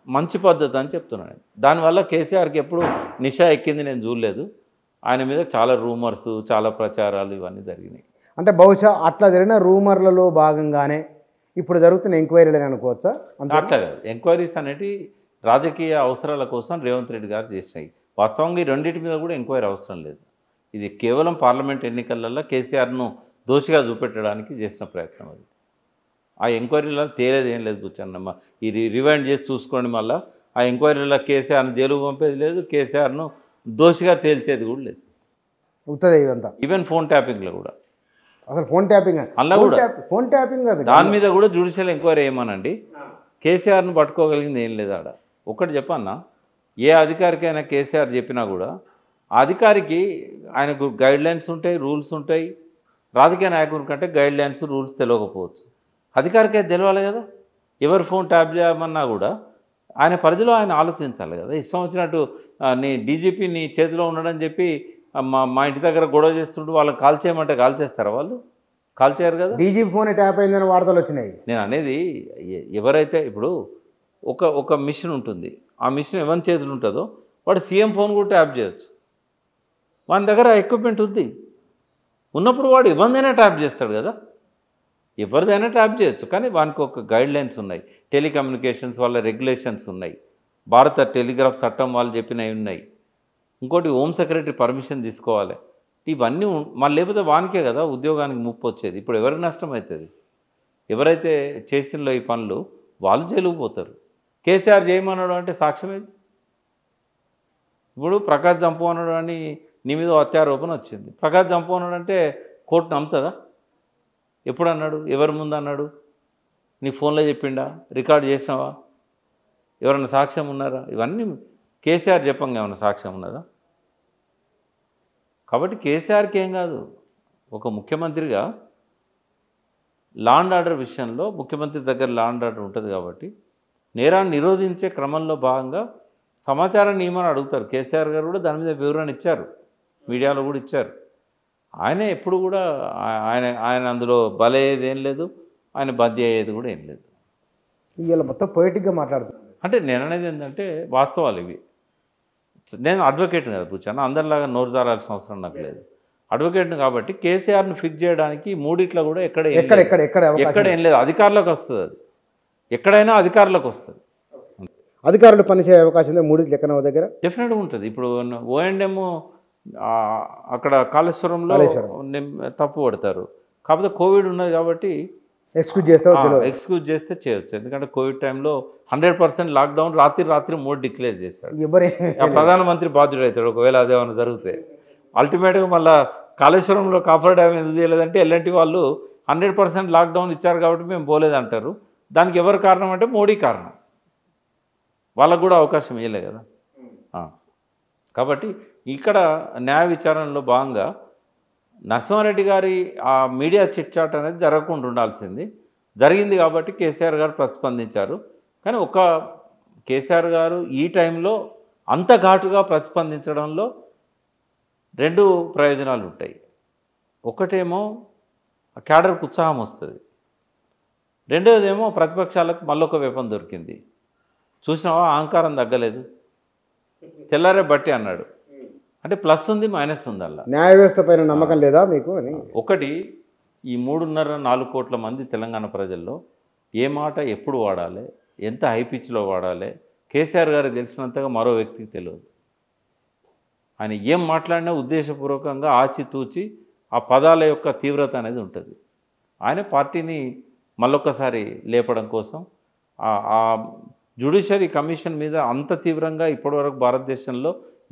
మంచి పద్ధతి అని చెప్తున్నాను. దానివల్ల కేసీఆర్కి ఎప్పుడు నిషా ఎక్కింది నేను చూడలేదు. ఆయన మీద చాలా రూమర్స్, చాలా ప్రచారాలు ఇవన్నీ జరిగినాయి. అంటే బహుశా అట్లా జరిగిన రూమర్లలో భాగంగానే ఇప్పుడు జరుగుతున్న ఎంక్వైరీలు అని అనుకోవచ్చా? అట్లా కాదు, ఎంక్వైరీస్ అనేవి రాజకీయ అవసరాల కోసం రేవంత్ రెడ్డి గారు చేసినాయి. వాస్తవంగా ఈ రెండింటి మీద కూడా ఎంక్వైరీ అవసరం లేదు. ఇది కేవలం పార్లమెంట్ ఎన్నికలలో కేసీఆర్ను దోషిగా చూపెట్టడానికి చేసిన ప్రయత్నం. అది ఆ ఎంక్వైరీలో తేలేది ఏం లేదు బుచ్చన్నమ్మ. ఇది రివైండ్ చేసి చూసుకోండి. మళ్ళీ ఆ ఎంక్వైరీలో కేసీఆర్ను జైలుకు పంపేది లేదు, కేసీఆర్ను దోషిగా తేల్చేది కూడా లేదు. ఇదంతా ఈవెన్ ఫోన్ ట్యాపింగ్లో కూడా, అసలు ఫోన్ ట్యాపింగ్ అలా కూడా ఫోన్ ట్యాపింగ్ దాని మీద కూడా జ్యుడిషియల్ ఎంక్వైరీ ఏమనండి. కేసీఆర్ను పట్టుకోగలిగింది ఏం లేదు ఆడ. ఒకటి చెప్పన్నా, ఏ అధికారికైనా కేసీఆర్ చెప్పినా కూడా ఆ అధికారికి ఆయనకు గైడ్లైన్స్ ఉంటాయి, రూల్స్ ఉంటాయి. రాజకీయ నాయకుడి కంటే గైడ్లైన్స్, రూల్స్ తెలియకపోవచ్చు, అధికారికి అయితే తెలియాలి కదా. ఎవరు ఫోన్ ట్యాప్ చేయమన్నా కూడా ఆయన పరిధిలో ఆయన ఆలోచించాలి కదా. ఇష్టం వచ్చినట్టు నీ డీజీపీ నీ చేతిలో ఉండడని చెప్పి మా ఇంటి దగ్గర గొడవ చేస్తుంటూ వాళ్ళని కాల్ చేయమంటే కాల్ చేస్తారా? వాళ్ళు కాల్ చేయరు కదా. డీజీపీ ఫోన్ ట్యాప్ అయిందని వార్తలు వచ్చినాయి. నేను అనేది ఎవరైతే ఇప్పుడు ఒక మిషన్ ఉంటుంది, ఆ మిషన్ ఎవరి చేతులు ఉంటుందో వాడు సీఎం ఫోన్ కూడా ట్యాప్ చేయొచ్చు. వాని దగ్గర ఎక్విప్మెంట్ ఉంది. ఉన్నప్పుడు వాడు ఎవరిదైనా ట్యాప్ చేస్తాడు కదా, ఎవరిదైనా ట్యాప్ చేయొచ్చు. కానీ వానికి ఒక గైడ్ లైన్స్ ఉన్నాయి, టెలికమ్యూనికేషన్స్ వాళ్ళ రెగ్యులేషన్స్ ఉన్నాయి, భారత టెలిగ్రాఫ్ చట్టం వాళ్ళు చెప్పినవి ఉన్నాయి. ఇంకోటి హోమ్ సెక్రటరీ పర్మిషన్ తీసుకోవాలి. ఇవన్నీ మళ్ళీ లేకపోతే వానికే కదా ఉద్యోగానికి ముప్పు వచ్చేది. ఇప్పుడు ఎవరికి నష్టం అవుతుంది? ఎవరైతే చేసినలో ఈ పనులు వాళ్ళు జైలుకు పోతారు. కేసీఆర్ చేయమన్నాడు అంటే సాక్ష్యం ఏది? ఇప్పుడు ప్రకాష్ చంపు అన్నాడు అని నీ మీద హత్యారోపణ వచ్చింది. ప్రకాష్ చంపు అన్నాడు అంటే కోర్టు నమ్ముతుందా? ఎప్పుడు అన్నాడు? ఎవరి ముందు అన్నాడు? నీ ఫోన్లో చెప్పిండా? రికార్డు చేసినావా? ఎవరన్నా సాక్ష్యం ఉన్నారా? ఇవన్నీ కేసీఆర్ చెప్పంగా ఏమన్నా సాక్ష్యం ఉన్నదా? కాబట్టి కేసీఆర్కి ఏం కాదు, ఒక ముఖ్యమంత్రిగా లా అండ్ ఆర్డర్ విషయంలో ముఖ్యమంత్రి దగ్గర లా అండ్ ఆర్డర్ ఉంటుంది కాబట్టి నేరాన్ని నిరోధించే క్రమంలో భాగంగా సమాచారం నియమని అడుగుతారు. కేసీఆర్ గారు కూడా దాని మీద వివరణ ఇచ్చారు, మీడియాలో కూడా ఇచ్చారు. ఆయనే ఎప్పుడు కూడా ఆయన అందులో బలయ్యేది ఏం లేదు, ఆయన బద్ది అయ్యేది కూడా ఏం లేదు. ఇవాళ మొత్తం పొయిటిక్గా మాట్లాడుతున్నాను. అంటే నేను అనేది ఏంటంటే వాస్తవాలు ఇవి. నేను అడ్వకేట్ని కదా కూర్చొని, అందరిలాగా నోరు జారాల్సిన అవసరం నాకు లేదు. అడ్వకేట్ని కాబట్టి కేసీఆర్ని ఫిక్స్ చేయడానికి మూడిట్లో కూడా ఎక్కడ ఏం లేదు. అధికారులకు వస్తుంది, అది ఎక్కడైనా అధికారులకు వస్తుంది. అధికారులు పనిచేసే అవకాశం ఉంది మూడిట్లో ఎక్కడ దగ్గర డెఫినెట్గా ఉంటుంది. ఇప్పుడు ఓఎండ్ఎం అక్కడ కాళేశ్వరంలో తప్పు పడతారు, కాకపోతే కోవిడ్ ఉన్నది కాబట్టి ఎక్స్క్యూజ్ చేస్తే చేయొచ్చు. ఎందుకంటే కోవిడ్ టైంలో 100% లాక్డౌన్, రాత్రి మోడ్ డిక్లేర్ చేశాడు. ప్రధానమంత్రి బాధ్యుడు అవుతాడు ఒకవేళ అదేమన్నా జరిగితే. అల్టిమేట్గా మళ్ళీ కాళేశ్వరంలో కాపర్ డ్యామ్ ఎందుకు చేయలేదంటే ఎల్ఎన్టీ వాళ్ళు 100% లాక్డౌన్ ఇచ్చారు కాబట్టి మేము పోలేదంటారు. దానికి ఎవరు కారణం అంటే మోడీ కారణం. వాళ్ళకు కూడా అవకాశం ఇవ్వలే కదా. కాబట్టి ఇక్కడ న్యాయ విచారణలో భాగంగా నరసింహారెడ్డి గారి ఆ మీడియా చిట్ చాట్ అనేది జరగకుండా ఉండాల్సింది, జరిగింది కాబట్టి కేసీఆర్ గారు ప్రతిస్పందించారు. కానీ కేసీఆర్ గారు ఈ టైంలో అంత ఘాటుగా ప్రతిస్పందించడంలో రెండు ప్రయోజనాలు ఉంటాయి. ఒకటేమో క్యాడర్కు ఉత్సాహం వస్తుంది, రెండోదేమో ప్రతిపక్షాలకు మళ్ళొక వెపన్ దొరికింది. చూసినావా, అహంకారం తగ్గలేదు, తెల్లారే బట్టి అన్నాడు. అంటే ప్లస్ ఉంది, మైనస్ ఉంది. అలా న్యాయ వ్యవస్థ పైన నమ్మకం లేదా మీకు అని. ఒకటి, ఈ 3.5-4 కోట్ల మంది తెలంగాణ ప్రజల్లో ఏ మాట ఎప్పుడు వాడాలి, ఎంత హై పిచ్లో వాడాలి, కేసీఆర్ గారికి తెలిసినంతగా మరో వ్యక్తికి తెలియదు. ఆయన ఏం మాట్లాడినా ఉద్దేశపూర్వకంగా ఆచితూచి ఆ పదాల యొక్క తీవ్రత అనేది ఉంటుంది. ఆయన పార్టీని మళ్ళొక్కసారి లేపడం కోసం ఆ జ్యుడిషియరీ కమిషన్ మీద అంత తీవ్రంగా ఇప్పటివరకు భారతదేశంలో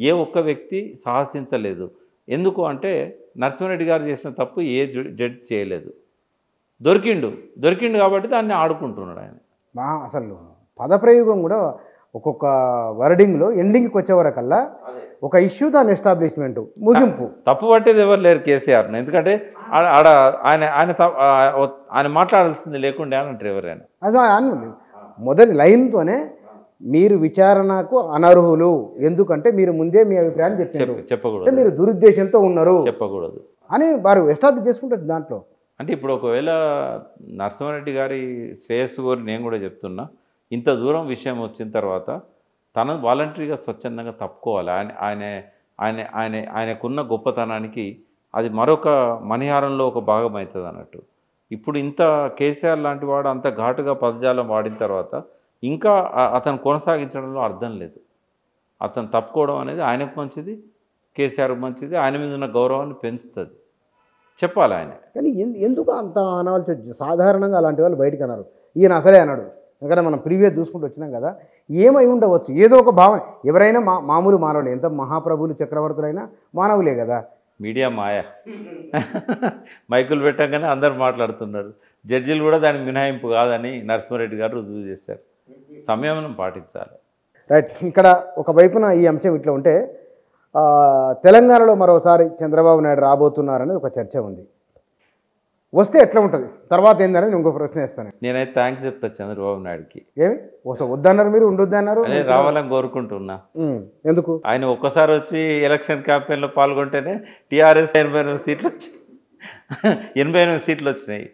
ఏ ఒక్క వ్యక్తి సాహసించలేదు. ఎందుకు అంటే నరసింహారెడ్డి గారు చేసిన తప్పు ఏ జడ్జి చేయలేదు. దొరికిండు కాబట్టి దాన్ని ఆడుకుంటున్నాడు ఆయన. అసలు పదప్రయోగం కూడా ఒక్కొక్క వర్డింగ్లో ఎండింగ్కి వచ్చేవరకల్లా ఒక ఇష్యూ, దాని ఎస్టాబ్లిష్మెంట్, ముగింపు. తప్పు పట్టేది ఎవరు లేరు కేసీఆర్ను. ఎందుకంటే ఆడ ఆయన మాట్లాడాల్సింది లేకుండా అని అంటారు ఎవరైనా. అది మొదటి లైన్తోనే మీరు విచారణకు అనర్హులు, ఎందుకంటే మీరు ముందే మీ అభిప్రాయాన్ని చెప్పకూడదు, మీరు దురుద్దేశంతో ఉన్నారు చెప్పకూడదు అని వారు ఎస్టాబ్లిష్ చేసుకుంటారు దాంట్లో. అంటే ఇప్పుడు ఒకవేళ నరసింహారెడ్డి గారి శ్రేయస్సు కోరి నేను కూడా చెప్తున్నా, ఇంత దూరం విషయం వచ్చిన తర్వాత తన వాలంటరీగా స్వచ్ఛందంగా తప్పుకోవాలి. ఆయనకున్న గొప్పతనానికి అది మరొక మణిహారంలో ఒక భాగం అవుతుంది అన్నట్టు. ఇప్పుడు ఇంత కేసీఆర్ లాంటి వాడు అంత ఘాటుగా పదజాలం వాడిన తర్వాత ఇంకా అతను కొనసాగించడంలో అర్థం లేదు. అతను తప్పుకోవడం అనేది ఆయనకు మంచిది, కేసీఆర్కు మంచిది, ఆయన మీద ఉన్న గౌరవాన్ని పెంచుతుంది, చెప్పాలి ఆయన. కానీ ఎందుకు అంత అనవలసి వచ్చింది? సాధారణంగా అలాంటి వాళ్ళు బయటకు అన్నారు, ఈయన అసలే అన్నాడు. ఎందుకంటే మనం ప్రీవియస్ చూసుకుంటూ వచ్చినాం కదా, ఏమై ఉండవచ్చు, ఏదో ఒక భావన. ఎవరైనా మామూలు మానవులే, ఎంత మహాప్రభులు చక్రవర్తులైనా మానవులే కదా. మీడియా మాయ, మైకులు పెట్టగానే అందరు మాట్లాడుతున్నారు. జడ్జీలు కూడా దానికి మినహాయింపు కాదని నరసింహారెడ్డి గారు రుజువు చేశారు. సంయమనం పాటించాలి. రైట్. ఇక్కడ ఒకవైపున ఈ అంశం ఇట్లా ఉంటే, తెలంగాణలో మరోసారి చంద్రబాబు నాయుడు రాబోతున్నారనేది ఒక చర్చ ఉంది. వస్తే ఎట్లా ఉంటుంది, తర్వాత ఏందనేది ఇంకో ప్రశ్న వేస్తాను. నేనైతే థ్యాంక్స్ చెప్తాను చంద్రబాబు నాయుడుకి. ఏమి వద్దన్నారు మీరు, ఉండొద్దన్నారు. రావాలని కోరుకుంటున్నా. ఎందుకు? ఆయన ఒక్కసారి వచ్చి ఎలక్షన్ క్యాంపెయిన్లో పాల్గొంటేనే టీఆర్ఎస్ 88 సీట్లు వచ్చినాయి, 88 సీట్లు వచ్చినాయి.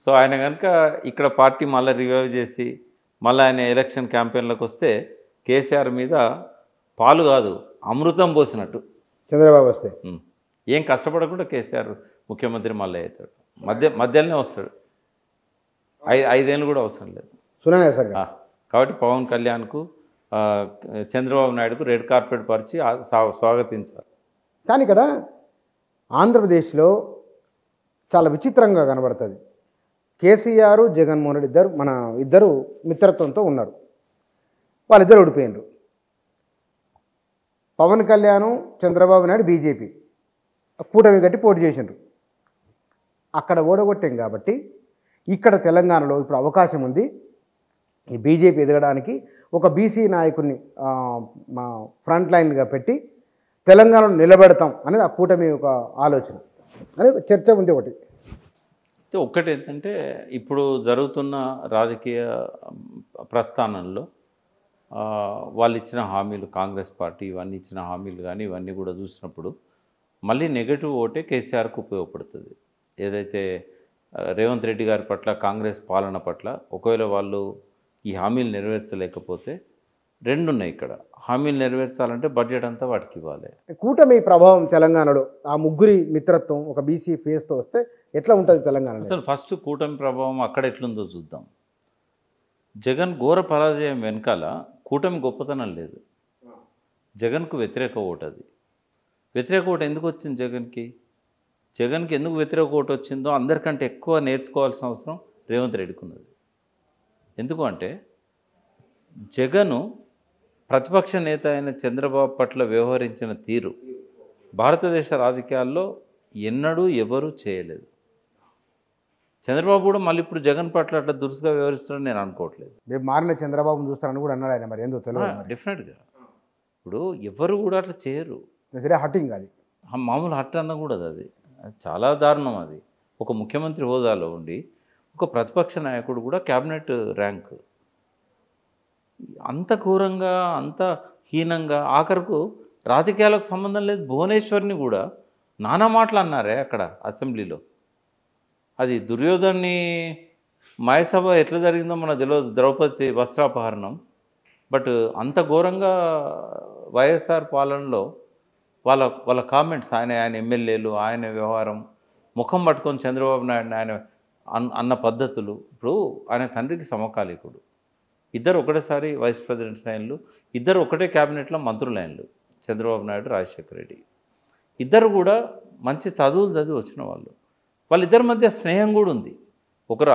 సో ఆయన కనుక ఇక్కడ పార్టీ మళ్ళీ రివైవ్ చేసి మళ్ళీ ఆయన ఎలక్షన్ క్యాంపెయిన్లోకి వస్తే కేసీఆర్ మీద పాలు కాదు అమృతం పోసినట్టు. చంద్రబాబు వస్తే ఏం కష్టపడకుండా కేసీఆర్ ముఖ్యమంత్రి మళ్ళీ అవుతాడు. మధ్యలోనే వస్తాడు. 5 ఏళ్ళు కూడా అవసరం లేదు. సునాయాసంగా. కాబట్టి పవన్ కళ్యాణ్కు చంద్రబాబు నాయుడుకు రెడ్ కార్పెట్ పరిచి స్వాగతించారు. కానీ ఇక్కడ ఆంధ్రప్రదేశ్లో చాలా విచిత్రంగా కనబడుతుంది. కేసీఆర్ జగన్మోహన్ రెడ్డి ఇద్దరు మిత్రత్వంతో ఉన్నారు. వాళ్ళిద్దరు ఓడిపోయినారు. పవన్ కళ్యాణ్ చంద్రబాబు నాయుడు బీజేపీ కూటమి కట్టి పోటీ చేసిండ్రు. అక్కడ ఓడగొట్టాం కాబట్టి ఇక్కడ తెలంగాణలో ఇప్పుడు అవకాశం ఉంది ఈ బీజేపీ ఎదగడానికి. ఒక బీసీ నాయకుడిని ఫ్రంట్ లైన్గా పెట్టి తెలంగాణలో నిలబెడతాం అనేది ఆ కూటమి ఒక ఆలోచన అని చర్చ ఉంది. ఒక్కటి ఏంటంటే ఇప్పుడు జరుగుతున్న రాజకీయ ప్రస్థానంలో వాళ్ళు ఇచ్చిన హామీలు, కాంగ్రెస్ పార్టీ ఇవన్నీ ఇచ్చిన హామీలు కానీ ఇవన్నీ కూడా చూసినప్పుడు మళ్ళీ నెగటివ్ ఓటే కేసీఆర్కు ఉపయోగపడుతుంది. ఏదైతే రేవంత్ రెడ్డి గారి పట్ల, కాంగ్రెస్ పాలన పట్ల ఒకవేళ వాళ్ళు ఈ హామీలు నెరవేర్చలేకపోతే రెండు ఉన్నాయి ఇక్కడ. హామీలు నెరవేర్చాలంటే బడ్జెట్ అంతా వాటికి ఇవ్వాలి. కూటమి ప్రభావం తెలంగాణలో ఆ ముగ్గురి మిత్రత్వం ఒక బీసీ ఫేస్తో వస్తే ఎట్లా ఉంటుంది తెలంగాణ? అసలు ఫస్ట్ కూటమి ప్రభావం అక్కడ ఎట్లుందో చూద్దాం. జగన్ ఘోర పరాజయం వెనకాల కూటమి గొప్పతనం లేదు. జగన్కు వ్యతిరేక ఓటు అది. వ్యతిరేక ఓటు ఎందుకు వచ్చింది జగన్కి ఎందుకు వ్యతిరేక ఓటు వచ్చిందో అందరికంటే ఎక్కువ నేర్చుకోవాల్సిన అవసరం రేవంత్ రెడ్డికి ఉన్నది. ఎందుకు అంటే జగను ప్రతిపక్ష నేత అయిన చంద్రబాబు పట్ల వ్యవహరించిన తీరు భారతదేశ రాజకీయాల్లో ఎన్నడూ ఎవరూ చేయలేదు. చంద్రబాబు కూడా మళ్ళీ ఇప్పుడు జగన్ పట్ల అట్లా దురుసుగా వ్యవహరిస్తారని నేను అనుకోవట్లేదు. రేపు మారిన చంద్రబాబును చూస్తారని కూడా అన్నాడు ఆయన. మరి ఎందుకు తెలియదు. డెఫినెట్గా ఇప్పుడు ఎవరు కూడా అట్లా చేయరు. హట్టింగ్ అది మామూలు హట్ అన్న కూడా అది చాలా దారుణం. అది ఒక ముఖ్యమంత్రి హోదాలో ఉండి ఒక ప్రతిపక్ష నాయకుడు కూడా క్యాబినెట్ ర్యాంక్ అంత ఘోరంగా, అంత హీనంగా, ఆఖరకు రాజకీయాలకు సంబంధం లేదు భువనేశ్వర్ని కూడా నానా మాటలు అన్నారే అక్కడ అసెంబ్లీలో. అది దుర్యోధన్ని మాయసభ ఎట్లా జరిగిందో మనకు తెలియదు, ద్రౌపది వస్త్రాపహరణం. బట్ అంత ఘోరంగా వైఎస్ఆర్ పాలనలో వాళ్ళ కామెంట్స్, ఆయన ఎమ్మెల్యేలు, ఆయన వ్యవహారం, ముఖం పట్టుకొని చంద్రబాబు నాయుడు ఆయన అన్న పద్ధతులు. ఇప్పుడు ఆయన తండ్రికి సమకాలీకుడు, ఇద్దరు ఒకటేసారి వైస్ ప్రెసిడెంట్స్ అయినలు, ఇద్దరు ఒకటే క్యాబినెట్లో మంత్రులు అయినలు, చంద్రబాబు నాయుడు, రాజశేఖర రెడ్డి. ఇద్దరు కూడా మంచి చదువులు చదివి వచ్చిన వాళ్ళు. వాళ్ళిద్దరి మధ్య స్నేహం కూడా ఉంది. ఒకరు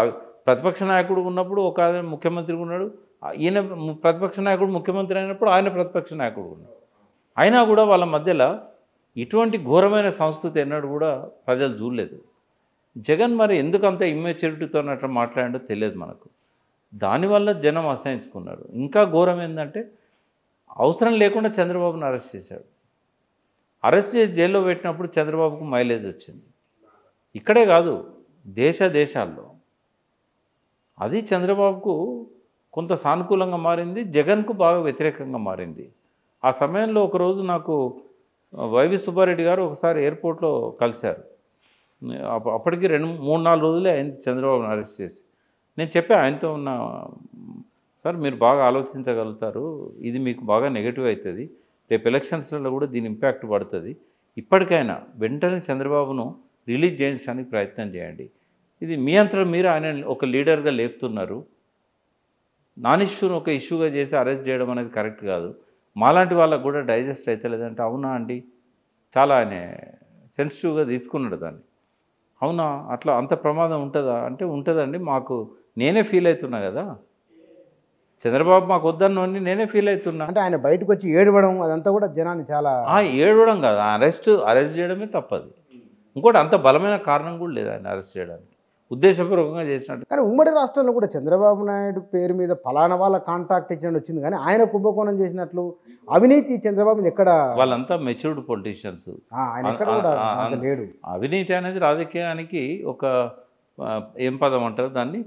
ప్రతిపక్ష నాయకుడు ఉన్నప్పుడు ఒక ముఖ్యమంత్రి ఉన్నాడు, ఈయన ప్రతిపక్ష నాయకుడు ముఖ్యమంత్రి అయినప్పుడు ఆయన ప్రతిపక్ష నాయకుడు ఉన్నాడు. అయినా కూడా వాళ్ళ మధ్యలో ఇటువంటి ఘోరమైన సంస్కృతి ఎన్నడూ కూడా ప్రజలు చూడలేదు. జగన్ మరి ఎందుకు అంత ఇమ్మెచ్యూరిటీతో అట్లా మాట్లాడాడో తెలియదు మనకు. దానివల్ల జనం అసహించుకున్నారు. ఇంకా ఘోరం ఏంటంటే అవసరం లేకుండా చంద్రబాబును అరెస్ట్ చేశాడు. అరెస్ట్ చేసి జైల్లో పెట్టినప్పుడు చంద్రబాబుకు మైలేజ్ వచ్చింది. ఇక్కడే కాదు, దేశాల్లో. అది చంద్రబాబుకు కొంత సానుకూలంగా మారింది, జగన్కు బాగా వ్యతిరేకంగా మారింది. ఆ సమయంలో ఒకరోజు నాకు వైవి సుబ్బారెడ్డి గారు ఒకసారి ఎయిర్పోర్ట్లో కలిశారు. అప్పటికి 3-4 రోజులే అయింది చంద్రబాబును అరెస్ట్ చేసి. నేను చెప్పా ఆయనతో ఉన్న, సార్ మీరు బాగా ఆలోచించగలుగుతారు, ఇది మీకు బాగా నెగిటివ్ అవుతుంది, రేపు ఎలక్షన్స్లలో కూడా దీని ఇంపాక్ట్ పడుతుంది, ఇప్పటికైనా వెంటనే చంద్రబాబును రిలీజ్ చేయించడానికి ప్రయత్నం చేయండి. ఇది మీ అంతటా మీరు ఆయన ఒక లీడర్గా లేపుతున్నారు, నాన్ ఇష్యూను ఒక ఇష్యూగా చేసి అరెస్ట్ చేయడం అనేది కరెక్ట్ కాదు, మాలాంటి వాళ్ళకు కూడా డైజెస్ట్ అయితే లేదంటే అవునా అండి, చాలా ఆయన సెన్సిటివ్గా తీసుకున్నాడు దాన్ని. అవునా, అట్లా అంత ప్రమాదం ఉంటుందా అంటే ఉంటుందండి, మాకు నేనే ఫీల్ అవుతున్నా కదా, చంద్రబాబు మాకు వద్దన్నోని నేనే ఫీల్ అవుతున్నా అంటే ఆయన బయటకు వచ్చి ఏడవడం అదంతా కూడా జనాన్ని చాలా ఏడవడం కాదు, అరెస్ట్ చేయడమే తప్పదు. ఇంకోటి అంత బలమైన కారణం కూడా లేదు ఆయన అరెస్ట్ చేయడానికి, ఉద్దేశపూర్వకంగా చేసినట్టు. కానీ ఉమ్మడి రాష్ట్రంలో కూడా చంద్రబాబు నాయుడు పేరు మీద ఫలానా వాళ్ళ కాంట్రాక్ట్ ఇచ్చినట్టు వచ్చింది, కానీ ఆయన కుంభకోణం చేసినట్లు అవినీతి చంద్రబాబు ఎక్కడ, వాళ్ళంతా మెచ్యూర్డ్ పొలిటీషియన్స్, ఆయన ఎక్కడ కూడా లేడు. అవినీతి అనేది రాజకీయానికి ఒక ఏం పదం అంటారు దాన్ని,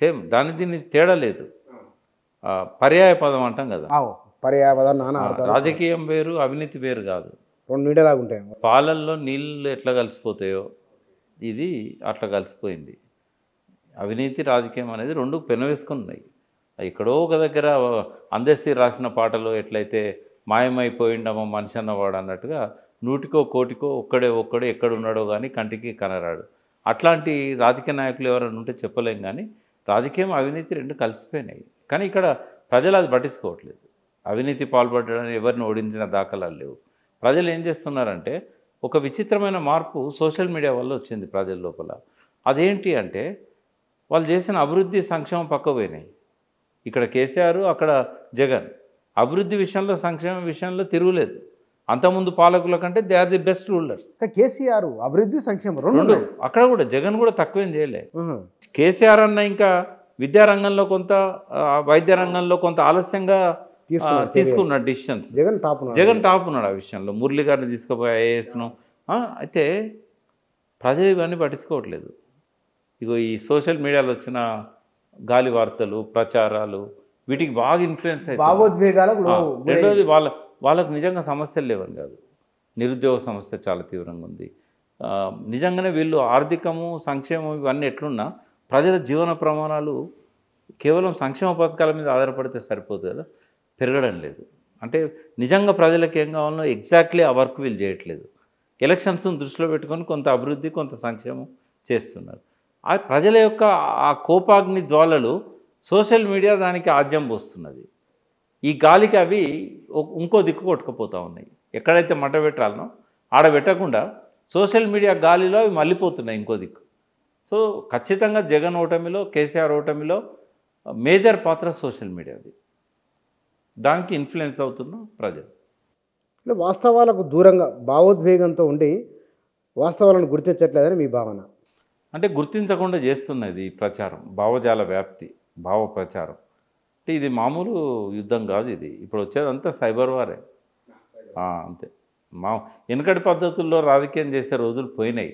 సేమ్ దీన్ని తేడా లేదు, పర్యాయ పదం అంటాం కదా, పర్యాయ పదం. రాజకీయం వేరు, అవినీతి వేరు కాదు, రెండు నీడలాగా ఉంటాయి. పాలల్లో నీళ్ళు ఎట్లా కలిసిపోతాయో ఇది అట్లా కలిసిపోయింది. అవినీతి రాజకీయం అనేది రెండు పెనవేసుకున్నాయి. ఎక్కడో ఒక దగ్గర అందెస్సి రాసిన పాటలో ఎట్లయితే మాయమైపోయిండమో మనిషి అన్నవాడు అన్నట్టుగా నూటికో కోటికో ఒక్కడే ఎక్కడున్నాడో కానీ కంటికి కనరాడు. అట్లాంటి రాజకీయ నాయకులు ఎవరైనా ఉంటే చెప్పలేం, కానీ రాజకీయం అవినీతి రెండు కలిసిపోయినాయి. కానీ ఇక్కడ ప్రజలు అది పట్టించుకోవట్లేదు. అవినీతి పాల్పడడానికి ఎవరిని ఓడించిన దాఖలాలు లేవు. ప్రజలు ఏం చేస్తున్నారంటే ఒక విచిత్రమైన మార్పు సోషల్ మీడియా వల్ల వచ్చింది ప్రజల లోపల. అదేంటి అంటే వాళ్ళు చేసిన అభివృద్ధి సంక్షేమం పక్క పోయినాయి. ఇక్కడ కేసీఆర్, అక్కడ జగన్. అభివృద్ధి విషయంలో సంక్షేమం విషయంలో తిరుగులేదు. అంతకుముందు పాలకుల కంటే they are the best rulers. KCR అభివృద్ధి సంక్షేమం రెండు. అక్కడ కూడా జగన్ కూడా తక్కువేం చేయలే. కేసీఆర్ అన్న ఇంకా విద్యారంగంలో కొంత, వైద్య రంగంలో కొంత ఆలస్యంగా తీసుకున్న డిసిషన్స్. జగన్ టాప్ ఉన్నాడు ఆ విషయంలో. మురళి గారిని తీసుకుపోయి ఐఏఎస్ను. అయితే ప్రజలు ఇవన్నీ పట్టించుకోవట్లేదు. ఇగో ఈ సోషల్ మీడియాలో వచ్చిన గాలి వార్తలు, ప్రచారాలు వీటికి బాగా ఇన్ఫ్లుయెన్స్ అవుతుంది. రెండోది వాళ్ళకు నిజంగా సమస్యలు లేవని కాదు, నిరుద్యోగ సమస్య చాలా తీవ్రంగా ఉంది. నిజంగానే వీళ్ళు ఆర్థికము, సంక్షేమం ఇవన్నీ ఎట్లున్నా ప్రజల జీవన ప్రమాణాలు కేవలం సంక్షేమ పథకాల మీద ఆధారపడితే సరిపోతుంది కదా, పెరగడం లేదు. అంటే నిజంగా ప్రజలకు ఏం కావాలో ఎగ్జాక్ట్లీ ఆ వర్క్ వీళ్ళు చేయట్లేదు. ఎలక్షన్స్ను దృష్టిలో పెట్టుకొని కొంత అభివృద్ధి, కొంత సంక్షేమం చేస్తున్నారు. ఆ ప్రజల యొక్క ఆ కోపాగ్ని జ్వాలలు సోషల్ మీడియా దానికి ఆజ్యం పోస్తున్నది. ఈ గాలికి అవి ఇంకో దిక్కు కొట్టుకుపోతూ ఉన్నాయి. ఎక్కడైతే మంట పెట్టాలనో ఆడ పెట్టకుండా సోషల్ మీడియా గాలిలో అవి మళ్ళీపోతున్నాయి ఇంకో దిక్కు. సో ఖచ్చితంగా జగన్ ఓటమిలో, కేసీఆర్ ఓటమిలో మేజర్ పాత్ర సోషల్ మీడియాది. దానికి ఇన్ఫ్లుయెన్స్ అవుతున్న ప్రజలు. వాస్తవాలకు దూరంగా భావోద్వేగంతో ఉండి వాస్తవాలను గుర్తించట్లేదని మీ భావన? అంటే గుర్తించకుండా చేస్తున్నది ప్రచారం, భావజాల వ్యాప్తి, భావ ప్రచారం. అంటే ఇది మామూలు యుద్ధం కాదు. ఇది ఇప్పుడు వచ్చేదంతా సైబర్ వారే. అంతే. వెనుకటి పద్ధతుల్లో రాజకీయం చేసే రోజులు పోయినాయి.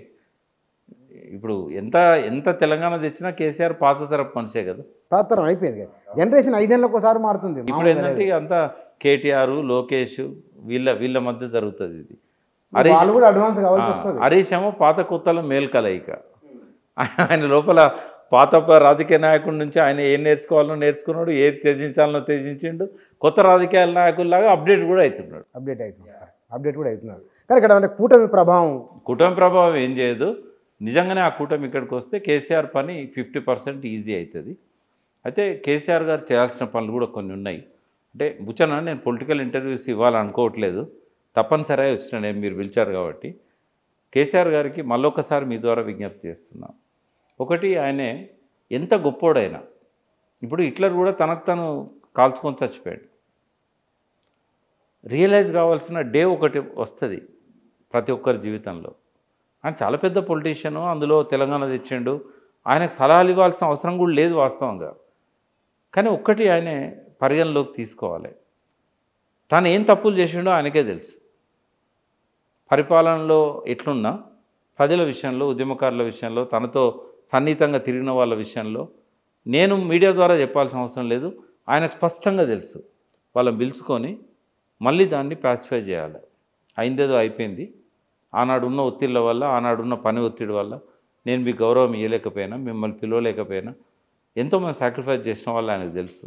ఇప్పుడు ఎంత తెలంగాణ తెచ్చినా కేసీఆర్ పాత తరపు మనిషే కదా. పాత తరం అయిపోయింది. జనరేషన్ 5 ఏళ్ళకి ఒకసారి మారుతుంది. ఇప్పుడు ఏంటంటే అంతా కేటీఆర్, లోకేష్ వీళ్ళ మధ్య జరుగుతుంది ఇది. హరీష్ ఏమో పాత కొత్తలో మేలు కలయిక. ఆయన లోపల పాత రాజకీయ నాయకుడి నుంచి ఆయన ఏం నేర్చుకోవాలో నేర్చుకున్నాడు, ఏది త్యజించాలనో త్యజించిండు. కొత్త రాజకీయ నాయకుల్లాగా అప్డేట్ కూడా అవుతున్నాడు. కానీ ఇక్కడ అంటే కూటమి ప్రభావం ఏం చేయదు. నిజంగానే ఆ కూటమి ఇక్కడికి వస్తే కేసీఆర్ పని 50% ఈజీ అవుతుంది. అయితే కేసీఆర్ గారు చేయాల్సిన పనులు కూడా కొన్ని ఉన్నాయి. అంటే బుచ్చన నేను పొలిటికల్ ఇంటర్వ్యూస్ ఇవ్వాలనుకోవట్లేదు, తప్పనిసరిగా వచ్చిన నేను మీరు పిలిచారు కాబట్టి. కేసీఆర్ గారికి మళ్ళొకసారి మీ ద్వారా విజ్ఞప్తి చేస్తున్నాం. ఒకటి, ఆయనే ఎంత గొప్పోడైనా, ఇప్పుడు హిట్లర్ కూడా తనకు తను కాల్చుకొని చచ్చిపోయాడు. రియలైజ్ కావాల్సిన డే ఒకటి వస్తుంది ప్రతి ఒక్కరి జీవితంలో. ఆయన చాలా పెద్ద పొలిటీషియను, అందులో తెలంగాణ తెచ్చిండు. ఆయనకు సలహాలు ఇవ్వాల్సిన అవసరం కూడా లేదు వాస్తవంగా. కానీ ఒక్కటి ఆయనే పరిగణలోకి తీసుకోవాలి, తాను ఏం తప్పులు చేసిండో ఆయనకే తెలుసు. పరిపాలనలో ఎట్లున్నా ప్రజల విషయంలో, ఉద్యమకారుల విషయంలో, తనతో సన్నిహితంగా తిరిగిన వాళ్ళ విషయంలో నేను మీడియా ద్వారా చెప్పాల్సిన అవసరం లేదు, ఆయనకు స్పష్టంగా తెలుసు. వాళ్ళని పిలుచుకొని మళ్ళీ దాన్ని పాసిఫై చేయాలి. అయిందేదో అయిపోయింది. ఆనాడున్న ఒత్తిళ్ళ వల్ల, ఆనాడున్న పని ఒత్తిడి వల్ల నేను మీకు గౌరవం ఇవ్వలేకపోయినా, మిమ్మల్ని పిలవలేకపోయినా, ఎంతోమంది సాక్రిఫైస్ చేసిన వాళ్ళు ఆయనకు తెలుసు.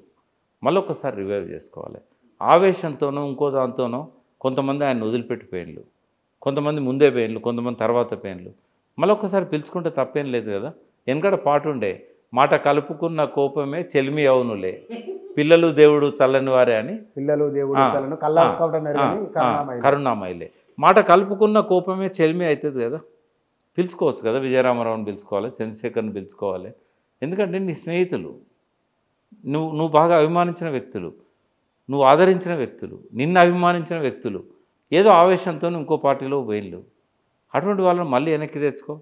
మళ్ళొకసారి రివైవ్ చేసుకోవాలి. ఆవేశంతోనో ఇంకో దాంతోనో కొంతమంది ఆయన వదిలిపెట్టిపోయినలు, కొంతమంది ముందే పోయినలు, కొంతమంది తర్వాత పోయినలు. మళ్ళొకసారి పిలుచుకుంటే తప్పేం లేదు కదా. వెనకడ పాట ఉండే, మాట కలుపుకున్న కోపమే చెలిమి అవునులే, పిల్లలు దేవుడు చల్లని వారే అని. పిల్లలు దేవుడు కరుణామయిలే. మాట కలుపుకున్న కోపమే చెలిమి అవుతుంది కదా. పిలుచుకోవచ్చు కదా, విజయరామారావుని పిలుచుకోవాలి, చంద్రశేఖర్ని పిలుచుకోవాలి. ఎందుకంటే నీ స్నేహితులు, నువ్వు బాగా అభిమానించిన వ్యక్తులు, నువ్వు ఆదరించిన వ్యక్తులు, నిన్ను అభిమానించిన వ్యక్తులు ఏదో ఆవేశంతో ఇంకో పార్టీలో పోయిళ్ళు. అటువంటి వాళ్ళని మళ్ళీ వెనక్కి తెచ్చుకో.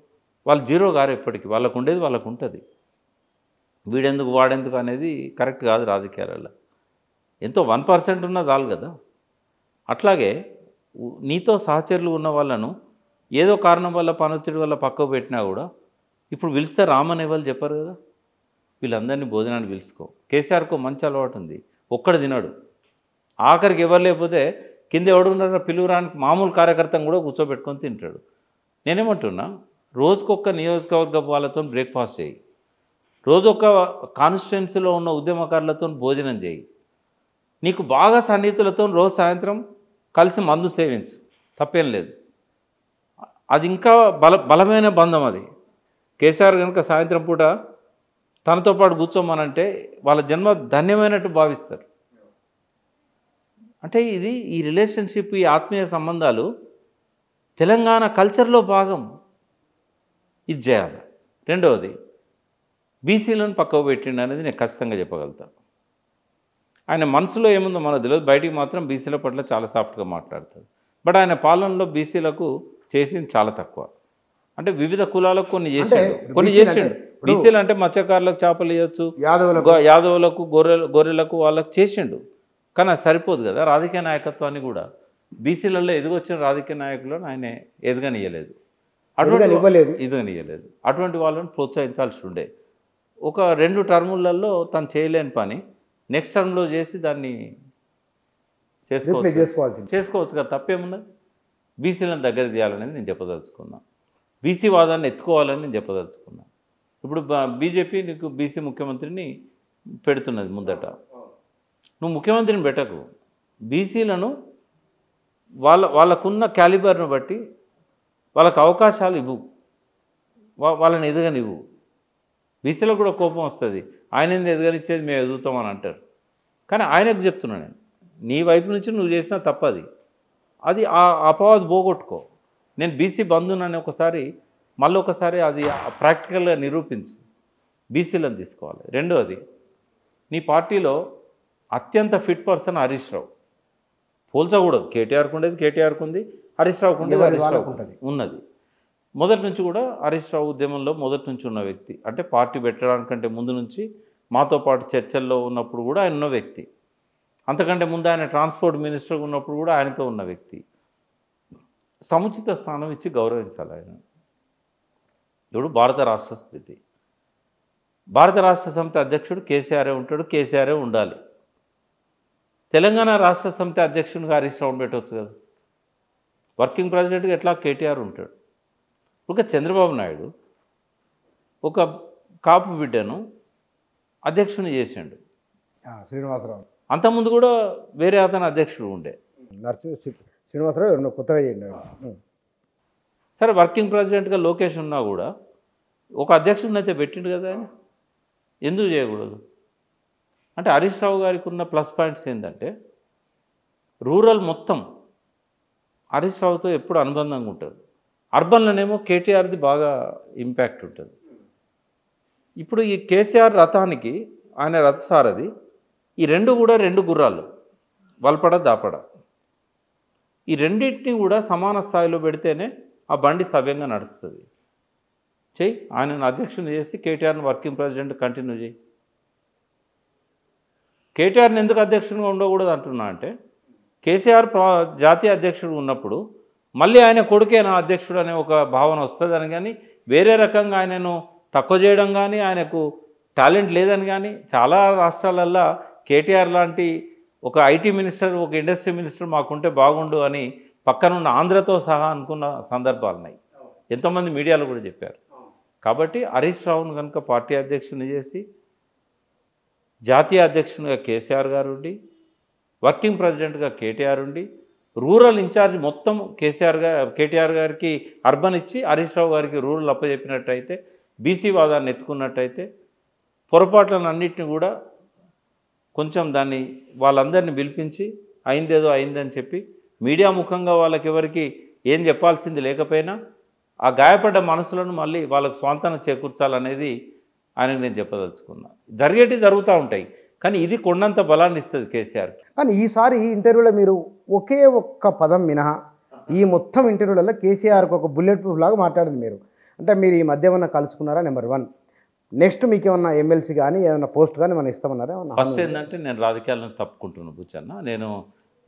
వాళ్ళు జీరో గారు ఎప్పటికీ, వాళ్ళకు ఉండేది వాళ్ళకు ఉంటుంది. వీడెందుకు వాడెందుకు అనేది కరెక్ట్ కాదు రాజకీయాలలో. ఎంతో 1% ఉన్నా చాలు కదా. అట్లాగే నీతో సహచరులు ఉన్న వాళ్ళను ఏదో కారణం వల్ల, పనొత్తిడి వల్ల పక్కకు పెట్టినా కూడా ఇప్పుడు పిలిస్తే రామని ఎవరు చెప్పారు కదా. వీళ్ళందరినీ భోజనాన్ని పిలుచుకో. కేసీఆర్కు మంచి అలవాటు ఉంది, ఒక్కడు తినడు. ఆఖరికి ఎవరు లేకపోతే కింద ఎవడున్నారో పిలువురానికి మామూలు కార్యకర్తను కూడా కూర్చోబెట్టుకొని తింటాడు. నేనేమంటున్నా, రోజుకొక్క నియోజకవర్గ వాళ్ళతో బ్రేక్ఫాస్ట్ చేయి. రోజు ఒక కాన్స్టిట్యున్సీలో ఉన్న ఉద్యమకారులతో భోజనం చేయి. నీకు బాగా సన్నిహితులతో రోజు సాయంత్రం కలిసి మందు సేవించు, తప్పేం లేదు. అది ఇంకా బలమైన బంధం అది. కేసీఆర్ కనుక సాయంత్రం పూట తనతో పాటు కూర్చోమనంటే వాళ్ళ జన్మ ధన్యమైనట్టు భావిస్తారు. అంటే ఈ రిలేషన్షిప్, ఈ ఆత్మీయ సంబంధాలు తెలంగాణ కల్చర్లో భాగం. ఇది చేయాలి. రెండవది, బీసీలను పక్కకు పెట్టిండు అనేది నేను ఖచ్చితంగా చెప్పగలుగుతాను. ఆయన మనసులో ఏముందో మనకు తెలియదు, బయటికి మాత్రం బీసీల పట్ల చాలా సాఫ్ట్గా మాట్లాడతాడు. బట్ ఆయన పాలనలో బీసీలకు చేసింది చాలా తక్కువ. అంటే వివిధ కులాలకు కొన్ని చేసిండు. బీసీలు అంటే మత్స్యకారులకు చేపలు ఇవ్వచ్చు, యాదవులకు గొర్రెలకు వాళ్ళకు చేసిండు. కానీ అది సరిపోదు కదా. రాజకీయ నాయకత్వాన్ని కూడా బీసీలలో ఎదిగొచ్చిన రాజకీయ నాయకులను ఆయన ఎదగనియలేదు, ఎదగనియలేదు. అటువంటి వాళ్ళని ప్రోత్సహించాల్సి ఉండే. ఒక 2 టర్ములలో తను చేయలేని పని నెక్స్ట్ టర్మ్లో చేసి దాన్ని చేసుకోవచ్చు కదా, తప్పేమున్నది. బీసీలను దగ్గర తీయాలనేది నేను చెప్పదలుచుకున్నా. బీసీ వాదాన్ని ఎత్తుకోవాలని నేను చెప్పదలుచుకున్నా. ఇప్పుడు బీజేపీ నీకు బీసీ ముఖ్యమంత్రిని పెడుతున్నది ముందట. నువ్వు ముఖ్యమంత్రిని పెట్టకు, బీసీలను వాళ్ళకున్న క్యాలిబర్ను బట్టి వాళ్ళకు అవకాశాలు ఇవ్వు, వాళ్ళని ఎదగనివ్వు. బీసీలకు కూడా కోపం వస్తుంది, ఆయన ఎదగనిచ్చేది మేము ఎదుగుతామని అంటారు. కానీ ఆయనకు చెప్తున్నాను నేను, నీ వైపు నుంచి నువ్వు చేసిన తప్పది. అది ఆ అపవాదు పోగొట్టుకో. నేను బీసీ బంధునని మళ్ళీ ఒకసారి అది ప్రాక్టికల్గా నిరూపించు. బీసీలను తీసుకోవాలి. రెండవది, నీ పార్టీలో అత్యంత ఫిట్ పర్సన్ హరీష్ రావు. పోల్చకూడదు. కేటీఆర్కు ఉండేది కేటీఆర్కు ఉంది, హరీష్ రావుకు ఉండేది హరీష్ రావుకు ఉన్నది. మొదటి నుంచి కూడా హరీష్ రావు ఉద్యమంలో మొదటి నుంచి ఉన్న వ్యక్తి. అంటే పార్టీ పెట్టడానికంటే ముందు నుంచి మాతో పాటు చర్చల్లో ఉన్నప్పుడు కూడా ఆయన ఉన్న వ్యక్తి. అంతకంటే ముందు ఆయన ట్రాన్స్పోర్ట్ మినిస్టర్గా ఉన్నప్పుడు కూడా ఆయనతో ఉన్న వ్యక్తి. సముచిత స్థానం ఇచ్చి గౌరవించాలి ఆయన. ఇప్పుడు భారత రాష్ట్ర సమితి, భారత రాష్ట్ర సమితి అధ్యక్షుడు కేసీఆరే ఉంటాడు, కేసీఆరే ఉండాలి. తెలంగాణ రాష్ట్ర సమితి అధ్యక్షునిగా హరీష్ రావు పెట్టవచ్చు కదా. వర్కింగ్ ప్రెసిడెంట్గా ఎట్లా కేటీఆర్ ఉంటాడు. ఒక చంద్రబాబు నాయుడు ఒక కాపు బిడ్డను అధ్యక్షుని చేసిండు, శ్రీనివాసరావు. అంతకుముందు కూడా వేరే అతను అధ్యక్షుడు ఉండే, శ్రీనివాసరావు కొత్తగా చేయండి. సరే, వర్కింగ్ ప్రెసిడెంట్గా లోకేష్ ఉన్నా కూడా ఒక అధ్యక్షుడిని అయితే పెట్టిండు కదా ఆయన. ఎందుకు చేయకూడదు? అంటే హరీష్ రావు గారికి ఉన్న ప్లస్ పాయింట్స్ ఏంటంటే, రూరల్ మొత్తం హరీష్ రావుతో ఎప్పుడు అనుబంధంగా ఉంటుంది. అర్బన్లోనేమో కేటీఆర్ది బాగా ఇంపాక్ట్ ఉంటుంది. ఇప్పుడు ఈ కేసీఆర్ రథానికి ఆయన రథసారథి, ఈ రెండు కూడా 2 గుర్రాలు, వల్పడ దాపడ. ఈ రెండింటిని కూడా సమాన స్థాయిలో పెడితేనే ఆ బండి సవ్యంగా నడుస్తుంది. చెయ్యి, ఆయనను అధ్యక్షుని చేసి కేటీఆర్ని వర్కింగ్ ప్రెసిడెంట్ కంటిన్యూ చేయి. కేటీఆర్ని ఎందుకు అధ్యక్షునిగా ఉండకూడదు అంటున్నా అంటే, కేసీఆర్ జాతీయ అధ్యక్షుడు ఉన్నప్పుడు మళ్ళీ ఆయన కొడుకే నా అధ్యక్షుడు అనే ఒక భావన వస్తుంది అని, కానీ వేరే రకంగా ఆయనను తక్కువ చేయడం కానీ, ఆయనకు టాలెంట్ లేదని కానీ, చాలా రాష్ట్రాలల్లో కేటీఆర్ లాంటి ఒక ఐటీ మినిస్టర్, ఒక ఇండస్ట్రీ మినిస్టర్ మాకుంటే బాగుండు అని పక్కనున్న ఆంధ్రతో సహా అనుకున్న సందర్భాలు ఉన్నాయి. ఎంతోమంది మీడియాలో కూడా చెప్పారు. కాబట్టి హరీష్ రావును కనుక పార్టీ అధ్యక్షుని చేసి, జాతీయ అధ్యక్షునిగా కేసీఆర్ గారు ఉండి, వర్కింగ్ ప్రెసిడెంట్గా కేటీఆర్ ఉండి, రూరల్ ఇన్ఛార్జ్ మొత్తం కేటీఆర్ గారికి అర్బన్ ఇచ్చి హరీష్ రావు గారికి రూరల్ అప్పచెప్పినట్టయితే, బీసీ వాదాన్ని ఎత్తుకున్నట్టయితే, పొరపాట్లను అన్నింటినీ కూడా కొంచెం దాన్ని వాళ్ళందరినీ పిలిపించి అయిందేదో అయిందని చెప్పి మీడియా ముఖంగా వాళ్ళకి ఎవరికి ఏం చెప్పాల్సింది లేకపోయినా ఆ గాయపడ్డ మనసులను మళ్ళీ వాళ్ళకు స్వాంతన చేకూర్చాలనేది ఆయనకు నేను చెప్పదలుచుకున్నా. జరుగుతూ ఉంటాయి, కానీ ఇది కొండంత బలాన్ని ఇస్తుంది కేసీఆర్కి. కానీ ఈసారి ఈ ఇంటర్వ్యూలో మీరు ఒకే ఒక్క పదం మినహా ఈ మొత్తం ఇంటర్వ్యూలలో కేసీఆర్కి ఒక బుల్లెట్ ప్రూఫ్ లాగా మాట్లాడింది మీరు. అంటే మీరు ఈ మధ్య ఏమన్నా కలుసుకున్నారా? నెంబర్ 1. నెక్స్ట్ మీకు ఏమన్నా ఎమ్మెల్సీ కానీ ఏదైనా పోస్ట్ కానీ మనం ఇస్తామన్నారా? ఫస్ట్ ఏంటంటే, నేను రాజకీయాలను తప్పుకుంటున్నాను బుచ్చన్న. నేను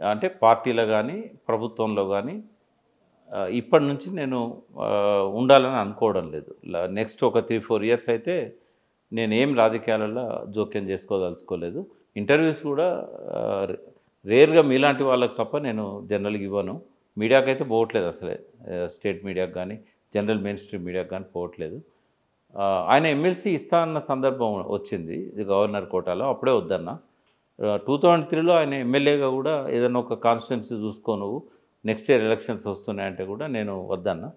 అంటే పార్టీలో కానీ ప్రభుత్వంలో కానీ ఇప్పటి నుంచి నేను ఉండాలని అనుకోవడం లేదు. నెక్స్ట్ ఒక 3-4 ఇయర్స్ అయితే నేను ఏం రాజకీయాలలో జోక్యం చేసుకోదలుచుకోలేదు. ఇంటర్వ్యూస్ కూడా రేర్గా మీలాంటి వాళ్ళకి తప్ప నేను జనరల్గా ఇవ్వను. మీడియాకి అయితే పోవట్లేదు అసలే, స్టేట్ మీడియాకి కానీ జనరల్ మెయిన్ స్ట్రీమ్ మీడియాకి కానీ పోవట్లేదు. ఆయన ఎమ్మెల్సీ ఇస్తా అన్న సందర్భం వచ్చింది ఇది గవర్నర్ కోటాలో, అప్పుడే వద్దన్నా. 2003లో ఆయన ఎమ్మెల్యేగా కూడా ఏదైనా ఒక కాన్స్టిట్యున్సీ చూసుకో నువ్వు, నెక్స్ట్ ఇయర్ ఎలక్షన్స్ వస్తున్నాయంటే కూడా నేను వద్దన్నా.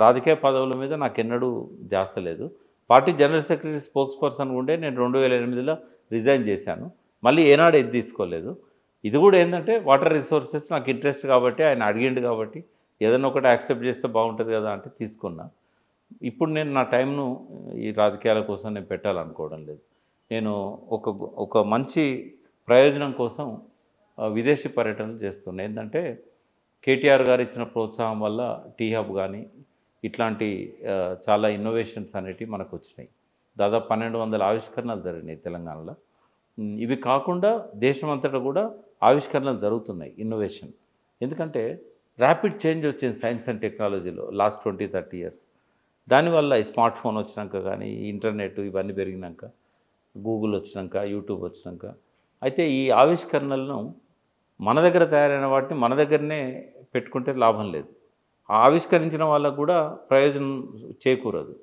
రాజకీయ పదవుల మీద నాకెన్నడూ ధ్యాస లేదు. Party general secretary spokes person ఉండే నేను 2008లో రిజైన్ చేశాను. మళ్ళీ ఏనాడు ఇది తీసుకోలేదు. ఇది కూడా ఏంటంటే వాటర్ రిసోర్సెస్ నాకు ఇంట్రెస్ట్ కాబట్టి, ఆయన అడిగిండు కాబట్టి ఏదైనా ఒకటి యాక్సెప్ట్ చేస్తే బాగుంటుంది కదా అంటే తీసుకున్నా. ఇప్పుడు నేను నా టైంను ఈ రాజకీయాల కోసం నేను పెట్టాలనుకోవడం లేదు. నేను ఒక మంచి ప్రయోజనం కోసం విదేశీ పర్యటనలు చేస్తున్నాను. ఏంటంటే కేటీఆర్ గారు ఇచ్చిన ప్రోత్సాహం వల్ల టీ హబ్ కానీ ఇట్లాంటి చాలా ఇన్నోవేషన్స్ అనేటివి మనకు వచ్చినాయి. దాదాపు 1200 ఆవిష్కరణలు జరిగినాయి తెలంగాణలో. ఇవి కాకుండా దేశమంతటా కూడా ఆవిష్కరణలు జరుగుతున్నాయి, ఇన్నోవేషన్. ఎందుకంటే ర్యాపిడ్ చేంజ్ వచ్చింది సైన్స్ అండ్ టెక్నాలజీలో లాస్ట్ 20-30 ఇయర్స్. దానివల్ల ఈ స్మార్ట్ ఫోన్ వచ్చినాక కానీ, ఇంటర్నెట్ ఇవన్నీ పెరిగినాక, గూగుల్ వచ్చినాక, యూట్యూబ్ వచ్చినాక, అయితే ఈ ఆవిష్కరణలను మన దగ్గర తయారైన వాటిని మన దగ్గరనే పెట్టుకుంటే లాభం లేదు. ఆవిష్కరించిన వాళ్ళకు కూడా ప్రయోజనం చేకూరదు.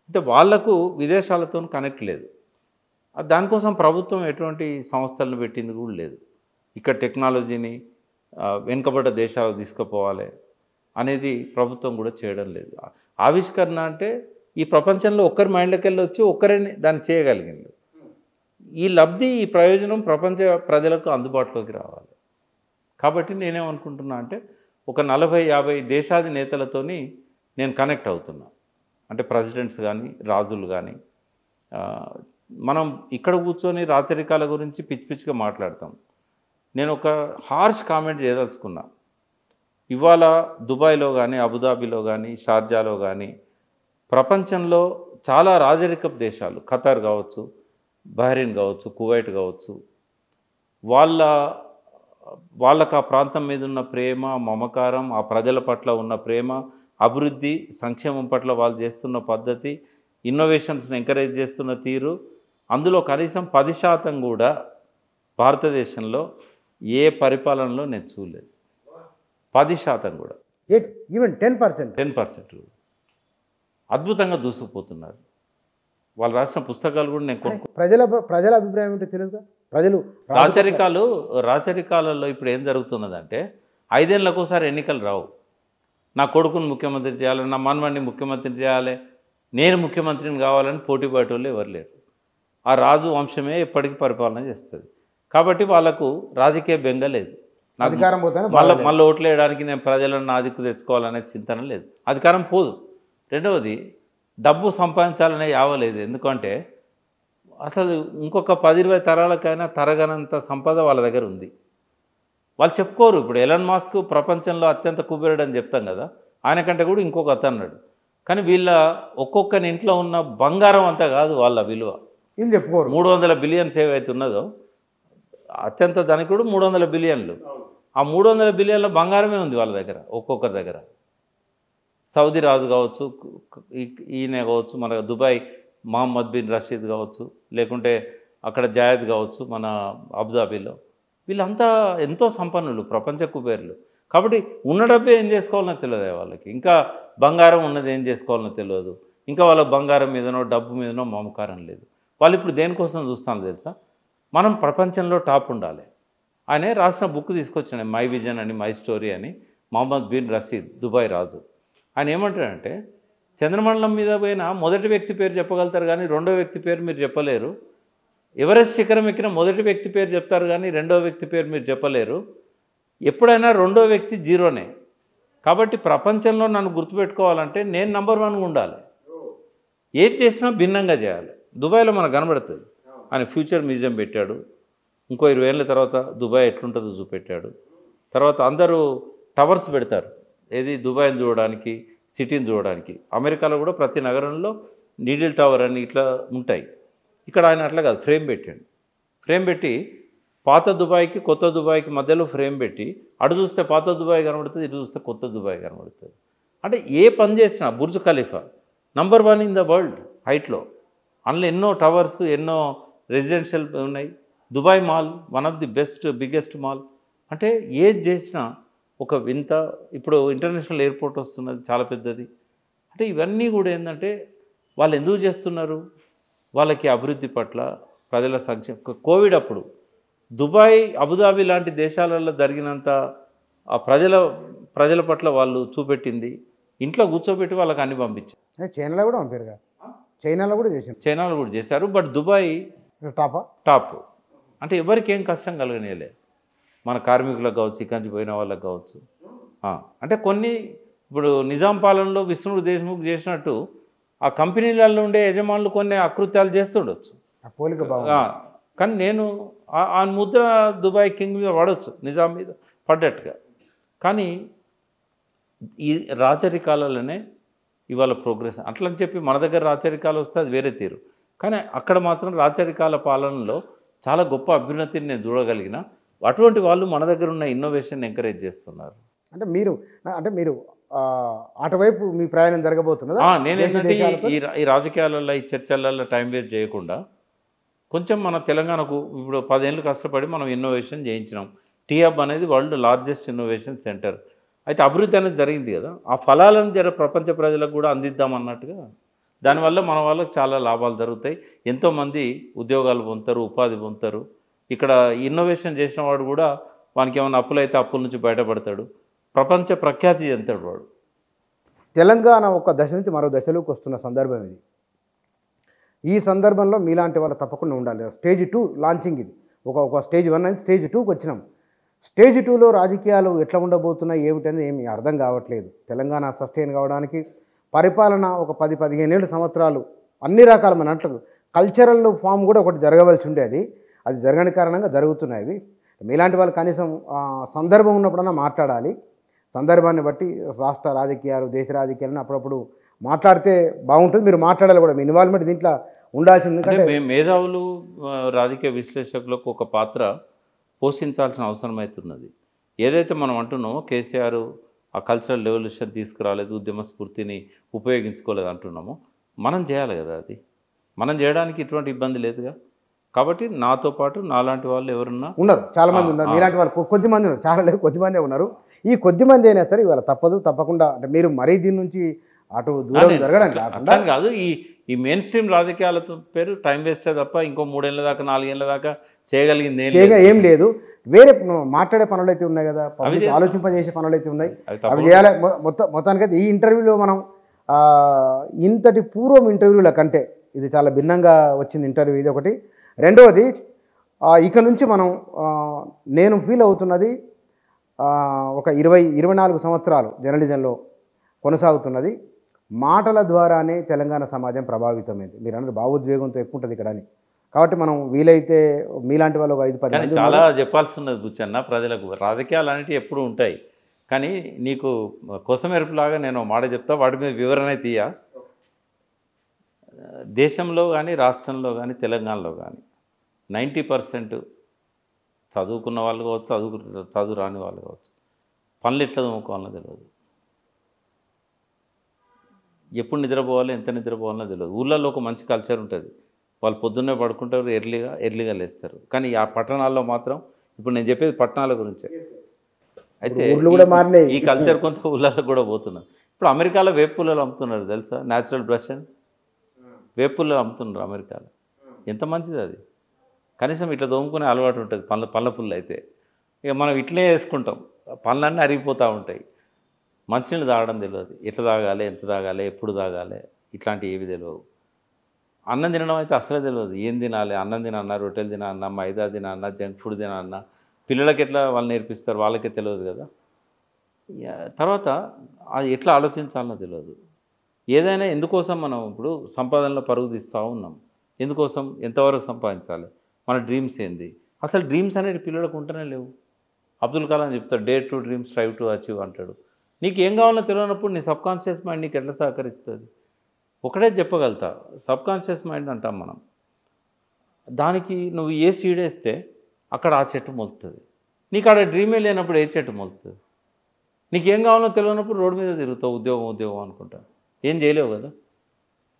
అయితే వాళ్లకు విదేశాలతో కనెక్ట్ లేదు. దానికోసం ప్రభుత్వం ఎటువంటి సంస్థలను పెట్టింది కూడా లేదు. ఇక్కడ టెక్నాలజీని వెనుకబడ్డ దేశాలకు తీసుకుపోవాలి అనేది ప్రభుత్వం కూడా చేయడం లేదు. ఆవిష్కరణ అంటే ఈ ప్రపంచంలో ఒక్కరి మైండ్లోకి వెళ్ళి వచ్చి ఒక్కరే దాన్ని చేయగలిగింది. ఈ లబ్ధి, ఈ ప్రయోజనం ప్రపంచ ప్రజలకు అందుబాటులోకి రావాలి. కాబట్టి నేనేమనుకుంటున్నా అంటే ఒక 40-50 దేశాధినేతలతోని నేను కనెక్ట్ అవుతున్నా. అంటే ప్రెసిడెంట్స్ కానీ, రాజులు కానీ. మనం ఇక్కడ కూర్చొని రాచరికాల గురించి పిచ్చి పిచ్చిగా మాట్లాడతాం. నేను ఒక హార్ష్ కామెంట్ చేయదలుచుకున్నా. ఇవాళ దుబాయ్లో కానీ, అబుదాబిలో కానీ, షార్జాలో కానీ ప్రపంచంలో చాలా రాజరికపు దేశాలు, ఖతార్ కావచ్చు, బహ్రెయిన్ కావచ్చు, కువైట్ కావచ్చు, వాళ్ళకు ఆ ప్రాంతం మీద ఉన్న ప్రేమ, మమకారం, ఆ ప్రజల పట్ల ఉన్న ప్రేమ, అభివృద్ధి, సంక్షేమం పట్ల వాళ్ళు చేస్తున్న పద్ధతి, ఇన్నోవేషన్స్ని ఎంకరేజ్ చేస్తున్న తీరు, అందులో కనీసం 10% కూడా భారతదేశంలో ఏ పరిపాలనలో నేను చూడలేదు. 10% కూడా, ఈవెన్ 10% అద్భుతంగా దూసుకుపోతున్నారు. వాళ్ళు రాసిన పుస్తకాలు కూడా నేను ప్రజల అభిప్రాయం ఏంటో తెలియదుగా. ప్రజలు రాచరికాలలో ఇప్పుడు ఏం జరుగుతున్నదంటే 5 ఏళ్ళకోసారి ఎన్నికలు రావు. నా కొడుకుని ముఖ్యమంత్రి చేయాలి, నా మనవడిని ముఖ్యమంత్రి చేయాలి, నేను ముఖ్యమంత్రిని కావాలని పోటీ పడేటోళ్ళు ఎవరు లేరు. ఆ రాజు వంశమే ఎప్పటికీ పరిపాలన చేస్తుంది. కాబట్టి వాళ్ళకు రాజకీయ బెంగ లేదు. అధికారం పోతే మళ్ళీ ఓట్లు వేయడానికి నేను ప్రజలను నా దిక్కు తెచ్చుకోవాలనే చింతన లేదు. అధికారం పోదు. రెండవది డబ్బు సంపాదించాలనే యావలేదు. ఎందుకంటే అసలు ఇంకొక 10-20 తరాలకైనా తరగనంత సంపద వాళ్ళ దగ్గర ఉంది. వాళ్ళు చెప్పుకోరు. ఇప్పుడు ఎలన్ మాస్క్ ప్రపంచంలో అత్యంత కుబేరుడు అని చెప్తాం కదా, ఆయన కంటే కూడా ఇంకొక అతను అన్నాడు. కానీ వీళ్ళ ఒక్కొక్కని ఇంట్లో ఉన్న బంగారం అంతా కాదు వాళ్ళ విలువ. వీళ్ళు చెప్పుకోరు. 300 బిలియన్స్ ఏవైతే ఉన్నదో, అత్యంత ధనికుడు 300 బిలియన్లు. ఆ 300 బిలియన్ల బంగారమే ఉంది వాళ్ళ దగ్గర, ఒక్కొక్కరి దగ్గర. సౌదీ రాజు కావచ్చు, ఈయన కావచ్చు, మన దుబాయ్ మహమ్మద్ బిన్ రషీద్ కావచ్చు, లేకుంటే అక్కడ జాయద్ కావచ్చు మన అబుదాబిలో, వీళ్ళంతా ఎంతో సంపన్నులు, ప్రపంచ కుబేర్లు. కాబట్టి ఉన్న డబ్బే ఏం చేసుకోవాలనో తెలియదు వాళ్ళకి. ఇంకా బంగారం ఉన్నది ఏం చేసుకోవాలనో తెలియదు. ఇంకా వాళ్ళ బంగారం మీదనో డబ్బు మీదనో మమకారం లేదు. వాళ్ళు ఇప్పుడు దేనికోసం చూస్తానో తెలుసా? మనం ప్రపంచంలో టాప్ ఉండాలి. ఆయన రాసిన బుక్ తీసుకొచ్చాను, మై విజన్ అని, మై స్టోరీ అని, మహమ్మద్ బిన్ రషీద్ దుబాయ్ రాజు. ఆయన ఏమంటాడంటే చంద్రమండలం మీద పోయిన మొదటి వ్యక్తి పేరు చెప్పగలుగుతారు కానీ రెండో వ్యక్తి పేరు మీరు చెప్పలేరు. ఎవరెస్ట్ శిఖరం ఎక్కిన మొదటి వ్యక్తి పేరు చెప్తారు కానీ రెండో వ్యక్తి పేరు మీరు చెప్పలేరు. ఎప్పుడైనా రెండో వ్యక్తి జీరోనే. కాబట్టి ప్రపంచంలో నన్ను గుర్తుపెట్టుకోవాలంటే నేను నంబర్ 1గా ఉండాలి. ఏది చేసినా భిన్నంగా చేయాలి. దుబాయ్లో మనకు కనబడుతుంది. ఆయన ఫ్యూచర్ మ్యూజియం పెట్టాడు. ఇంకో 20 ఏళ్ళ తర్వాత దుబాయ్ ఎట్లుంటుందో చూపెట్టాడు. తర్వాత అందరూ టవర్స్ పెడతారు, ఏది దుబాయ్ని చూడడానికి, సిటీని చూడడానికి. అమెరికాలో కూడా ప్రతి నగరంలో నీడిల్ టవర్ అని ఇట్లా ఉంటాయి. ఇక్కడ ఆయన అట్లా కాదు, ఫ్రేమ్ పెట్టాడు. ఫ్రేమ్ పెట్టి పాత దుబాయ్కి కొత్త దుబాయ్కి మధ్యలో ఫ్రేమ్ పెట్టి అటు చూస్తే పాత దుబాయ్ కనబడుతుంది, ఇటు చూస్తే కొత్త దుబాయ్ కనబడుతుంది. అంటే ఏ పని చేసినా Burj Khalifa number 1 in the world హైట్లో. అందులో ఎన్నో టవర్స్, ఎన్నో రెసిడెన్షియల్ ఉన్నాయి. Dubai mall one of the biggest mall. అంటే ఏది చేసినా ఒక వింత. ఇప్పుడు ఇంటర్నేషనల్ ఎయిర్పోర్ట్ వస్తున్నది, చాలా పెద్దది. అంటే ఇవన్నీ కూడా ఏంటంటే వాళ్ళు ఎందుకు చేస్తున్నారు? వాళ్ళకి అభివృద్ధి పట్ల ప్రజల సంక్షేమ కోవిడ్ అప్పుడు దుబాయ్ అబుదాబి లాంటి దేశాలలో జరిగినంత ఆ ప్రజల పట్ల వాళ్ళు చూపెట్టింది ఇంట్లో కూర్చోబెట్టి వాళ్ళకి అన్ని పంపించారు. చైనాలో కూడా పంపారుగా, చైనాలో కూడా చేశారు, చైనాలో కూడా చేశారు. బట్ దుబాయ్ టాప్ అంటే ఎవరికి ఏం కష్టం కలగనేలే. మన కార్మికులకు కావచ్చు, ఇక్కడి నుంచి పోయిన వాళ్ళకి కావచ్చు. అంటే కొన్ని ఇప్పుడు నిజాం పాలనలో విష్ణుడు దేశ్ముఖ్ చేసినట్టు ఆ కంపెనీలలో ఉండే యజమానులు కొన్ని అకృత్యాలు చేస్తుండొచ్చు, కానీ నేను ఆ ముద్ర దుబాయ్ కింగ్ మీద పడవచ్చు, నిజాం మీద పడ్డట్టుగా. కానీ ఈ రాచరికాలలోనే ఇవాళ ప్రోగ్రెస్. అట్లని చెప్పి మన దగ్గర రాచరికాలు వస్తే అది వేరే తీరు, కానీ అక్కడ మాత్రం రాచరికాల పాలనలో చాలా గొప్ప అభ్యున్నతిని నేను చూడగలిగిన. అటువంటి వాళ్ళు మన దగ్గర ఉన్న ఇన్నోవేషన్ ఎంకరేజ్ చేస్తున్నారు. అంటే మీరు అటువైపు మీ ప్రయాణం జరగబోతున్నదా? నేనేంటంటే ఈ రాజకీయాలలో ఈ చర్చలలో టైం వేస్ట్ చేయకుండా కొంచెం మన తెలంగాణకు ఇప్పుడు 10 ఏళ్ళు కష్టపడి మనం ఇన్నోవేషన్ చేయించినాం. టీహబ్ అనేది వరల్డ్ లార్జెస్ట్ ఇన్నోవేషన్ సెంటర్. అయితే అభివృద్ధి అనేది జరిగింది కదా, ఆ ఫలాలను ప్రపంచ ప్రజలకు కూడా అందిద్దాం అన్నట్టుగా. దానివల్ల మన వాళ్ళకి చాలా లాభాలు జరుగుతాయి, ఎంతోమంది ఉద్యోగాలు పొందుతారు, ఉపాధి పొందుతారు. ఇక్కడ ఇన్నోవేషన్ చేసిన వాడు కూడా వానికి ఏమైనా అప్పులు అయితే అప్పుల నుంచి బయటపడతాడు, ప్రపంచ ప్రఖ్యాతి చెందుతాడు వాడు. తెలంగాణ ఒక దశ నుంచి మరో దశలోకి వస్తున్న సందర్భం ఇది. ఈ సందర్భంలో మీలాంటి వాళ్ళు తప్పకుండా ఉండాలి. స్టేజ్ 2 లాంచింగ్ ఇది. ఒక స్టేజ్ 1 అని స్టేజ్ 2కి వచ్చినాం. స్టేజ్ 2లో రాజకీయాలు ఎట్లా ఉండబోతున్నాయి ఏమిటనేది ఏమి అర్థం కావట్లేదు. తెలంగాణ సస్టైన్ కావడానికి పరిపాలన ఒక 10-15 సంవత్సరాలు అన్ని రకాల మన అంటారు కల్చరల్ ఫామ్ కూడా ఒకటి జరగవలసి ఉండేది, అది జరగని కారణంగా జరుగుతున్నాయి. మీలాంటి వాళ్ళు కనీసం సందర్భం ఉన్నప్పుడన్నా మాట్లాడాలి. సందర్భాన్ని బట్టి రాష్ట్ర రాజకీయాలు, దేశ రాజకీయాలను అప్పుడప్పుడు మాట్లాడితే బాగుంటుంది. మీరు మాట్లాడాలి కూడా, మీ ఇన్వాల్వ్మెంట్ దీంట్లో ఉండాల్సింది. అంటే మేధావులు, రాజకీయ విశ్లేషకులకు ఒక పాత్ర పోషించాల్సిన అవసరం అవుతున్నది. ఏదైతే మనం అంటున్నామో కేసీఆర్ ఆ కల్చరల్ రెవల్యూషన్ తీసుకురాలేదు, ఉద్యమ స్ఫూర్తిని ఉపయోగించుకోలేదు అంటున్నామో, మనం చేయాలి కదా. అది మనం చేయడానికి ఇటువంటి ఇబ్బంది లేదుగా. కాబట్టి నాతో పాటు నాలాంటి వాళ్ళు ఎవరున్నా ఉన్నారు, చాలామంది ఉన్నారు. మీలాంటి వాళ్ళు కొద్దిమంది ఉన్నారు, చాలా లేదు, కొద్దిమందే ఉన్నారు. ఈ కొద్దిమంది అయినా సరే ఇవాళ తప్పకుండా అంటే మీరు మరీ దీని నుంచి అటు దూరం జరగడం అట్లా కాదు. ఈ మెయిన్ స్ట్రీమ్ రాజకీయాలతో పేరు టైం వేస్టే తప్ప ఇంకో 3 ఏళ్ళ దాకా 4 ఏళ్ళ దాకా చేయగలిగింది ఏం లేదు. వేరే మాట్లాడే పనులు అయితే ఉన్నాయి కదా, ఆలోచింపజేసే పనులు అయితే ఉన్నాయి, అవి చేయాలి. మొత్తానికైతే ఈ ఇంటర్వ్యూలో మనం ఇంతటి పూర్వం ఇంటర్వ్యూల కంటే ఇది చాలా భిన్నంగా వచ్చింది ఇంటర్వ్యూ. ఇది ఒకటి. రెండవది, ఇక నుంచి మనం నేను ఫీల్ అవుతున్నది ఒక 24 సంవత్సరాలు జర్నలిజంలో కొనసాగుతున్నది. మాటల ద్వారానే తెలంగాణ సమాజం ప్రభావితమైంది. మీరు అన్నది భావోద్వేగంతో ఎక్కువ ఉంటుంది ఇక్కడ అని. కాబట్టి మనం వీలైతే మీలాంటి వాళ్ళు ఒక 5-10 చాలా చెప్పాల్సి ఉన్నది బుచ్చన్న ప్రజలకు. రాజకీయాలు అనేవి ఎప్పుడూ ఉంటాయి, కానీ నీకు కొసమెరుపులాగా నేను మాట చెప్తా, వాటి మీద వివరణ తీయ. దేశంలో కానీ రాష్ట్రంలో కానీ తెలంగాణలో కానీ 90% చదువుకున్న వాళ్ళు కావచ్చు, చదువు రాని వాళ్ళు కావచ్చు, పనులు ఎట్లా తోముకోవాలనో తెలియదు, ఎప్పుడు నిద్రపోవాలో ఎంత నిద్రపోవాలనో తెలియదు. ఊళ్ళల్లో ఒక మంచి కల్చర్ ఉంటుంది, వాళ్ళు పొద్దున్నే పడుకుంటారు, ఎర్లీగా లేస్తారు. కానీ ఆ పట్టణాల్లో మాత్రం, ఇప్పుడు నేను చెప్పేది పట్టణాల గురించే, అయితే ఈ కల్చర్ కొంత ఊళ్ళలో కూడా పోతున్నారు. ఇప్పుడు అమెరికాలో వేపు పుల్లలు అమ్ముతున్నారు తెలుసా, న్యాచురల్ బ్రష్ అని వేపు పుల్లలు అమ్ముతున్నారు అమెరికాలో. ఎంత మంచిది అది. కనీసం ఇట్లా దోముకునే అలవాటు ఉంటుంది పళ్ళ పుల్ల అయితే. ఇక మనం ఇట్లే వేసుకుంటాం, పళ్ళన్నీ అరిగిపోతూ ఉంటాయి. మంచినీళ్ళు తాగడం తెలియదు, ఎట్లా తాగాలి, ఎంత తాగాలి, ఎప్పుడు తాగాలి, ఇట్లాంటివి ఏవి తెలియవు. అన్నం తినడం అయితే అసలే తెలియదు. ఏం తినాలి, అన్నం తినన్నా, రొట్టెలు తినన్నా, మైదా తినన్నా, జంక్ ఫుడ్ తినన్నా, పిల్లలకి ఎట్లా వాళ్ళు నేర్పిస్తారు వాళ్ళకే తెలియదు కదా. తర్వాత అది ఎట్లా ఆలోచించాలనో తెలియదు. ఏదైనా ఎందుకోసం మనం ఇప్పుడు సంపాదనలో పరుగు తీస్తూ ఉన్నాం, ఎందుకోసం, ఎంతవరకు సంపాదించాలి, మన డ్రీమ్స్ ఏంది, అసలు డ్రీమ్స్ అనేది పిల్లలకు ఉంటూనే లేవు. అబ్దుల్ కలాం చెప్తాడు, dare to dream, strive to achieve అంటాడు. నీకు ఏం కావాలో తెలియనప్పుడు నీ సబ్కాన్షియస్ మైండ్ నీకు ఎట్లా సహకరిస్తుంది? ఒకటే చెప్పగలుగుతా, సబ్కాన్షియస్ మైండ్ అంటాం మనం. దానికి నువ్వు ఏ సీడ్ వేస్తే అక్కడ ఆ చెట్టు మొలుతుంది. నీకు ఆడ డ్రీమే లేనప్పుడు ఏ చెట్టు మొలుతుంది? నీకేం కావాలో తెలియనప్పుడు రోడ్డు మీద తిరుగుతావు, ఉద్యోగం అనుకుంటా, ఏం చేయలేవు కదా.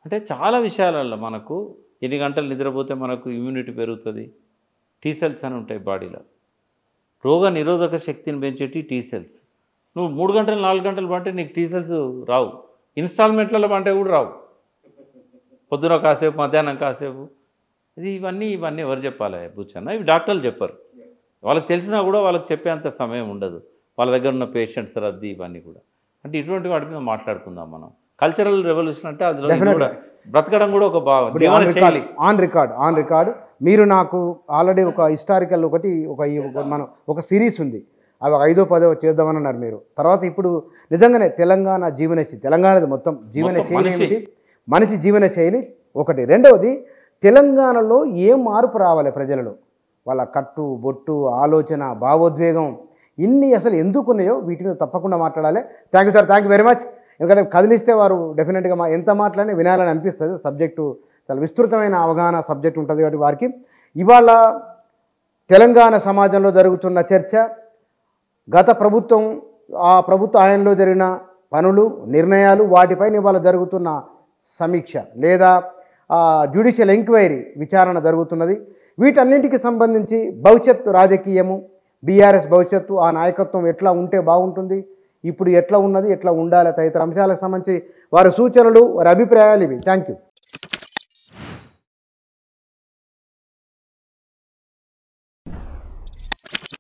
అంటే చాలా విషయాలలో మనకు ఎన్ని గంటలు నిద్రపోతే మనకు ఇమ్యూనిటీ పెరుగుతుంది, టీ సెల్స్ అని ఉంటాయి బాడీలో, రోగ నిరోధక శక్తిని పెంచేటి టీ సెల్స్. నువ్వు 3 గంటలు 4 గంటలు పంటే నీకు టీ సెల్స్ రావు, ఇన్స్టాల్మెంట్లలో పంటే కూడా రావు. పొద్దున కాసేపు మధ్యాహ్నం కాసేపు ఇవన్నీ ఎవరు చెప్పాలి బుచ్చన్న? ఇవి డాక్టర్లు చెప్పరు. వాళ్ళకి తెలిసినా కూడా వాళ్ళకి చెప్పేంత సమయం ఉండదు. వాళ్ళ దగ్గర ఉన్న పేషెంట్స్ రద్దీ ఇవన్నీ కూడా. అంటే ఇటువంటి వాటి మీద మాట్లాడుకుందాం మనం. కల్చరల్ రెవల్యూషన్ అంటే అందులో ఇది కూడా బ్రతకడం కూడా ఒక భాగం, జీవన శైలి. ఆన్ రికార్డ్ మీరు నాకు ఆల్రెడీ ఒక హిస్టారికల్ మనం ఒక సిరీస్ ఉంది, అవి 5వ 10వ చేద్దామని అన్నారు మీరు. తర్వాత ఇప్పుడు నిజంగానే తెలంగాణ జీవనశైలి, తెలంగాణది మొత్తం జీవనశైలి ఏమిటి, మనిషి జీవనశైలి ఒకటి. రెండవది తెలంగాణలో ఏం మార్పు రావాలి ప్రజలలో, వాళ్ళ కట్టు బొట్టు ఆలోచన భావోద్వేగం ఇన్ని అసలు ఎందుకు ఉన్నాయో వీటి మీద తప్పకుండా మాట్లాడాలి. Thank you sir, thank you very much. ఎందుకంటే కదిలిస్తే వారు డెఫినెట్గా ఎంత మాట్లాడినా వినాలని అనిపిస్తుంది. సబ్జెక్టు చాలా విస్తృతమైన అవగాహన సబ్జెక్ట్ ఉంటుంది కాబట్టి వారికి ఇవాళ తెలంగాణ సమాజంలో జరుగుతున్న చర్చ, గత ప్రభుత్వం ఆ ప్రభుత్వ ఆయనలో జరిగిన పనులు నిర్ణయాలు, వాటిపైన ఇవాళ జరుగుతున్న సమీక్ష లేదా జ్యుడిషియల్ ఎంక్వైరీ విచారణ జరుగుతున్నది. వీటన్నింటికి సంబంధించి భవిష్యత్తు రాజకీయము, బీఆర్ఎస్ భవిష్యత్తు, ఆ నాయకత్వం ఎట్లా ఉంటే బాగుంటుంది, ఇప్పుడు ఎట్లా ఉన్నది, ఎట్లా ఉండాలి తదితర అంశాలకు సంబంధించి వారి సూచనలు, వారి అభిప్రాయాలు ఇవి. Thank you.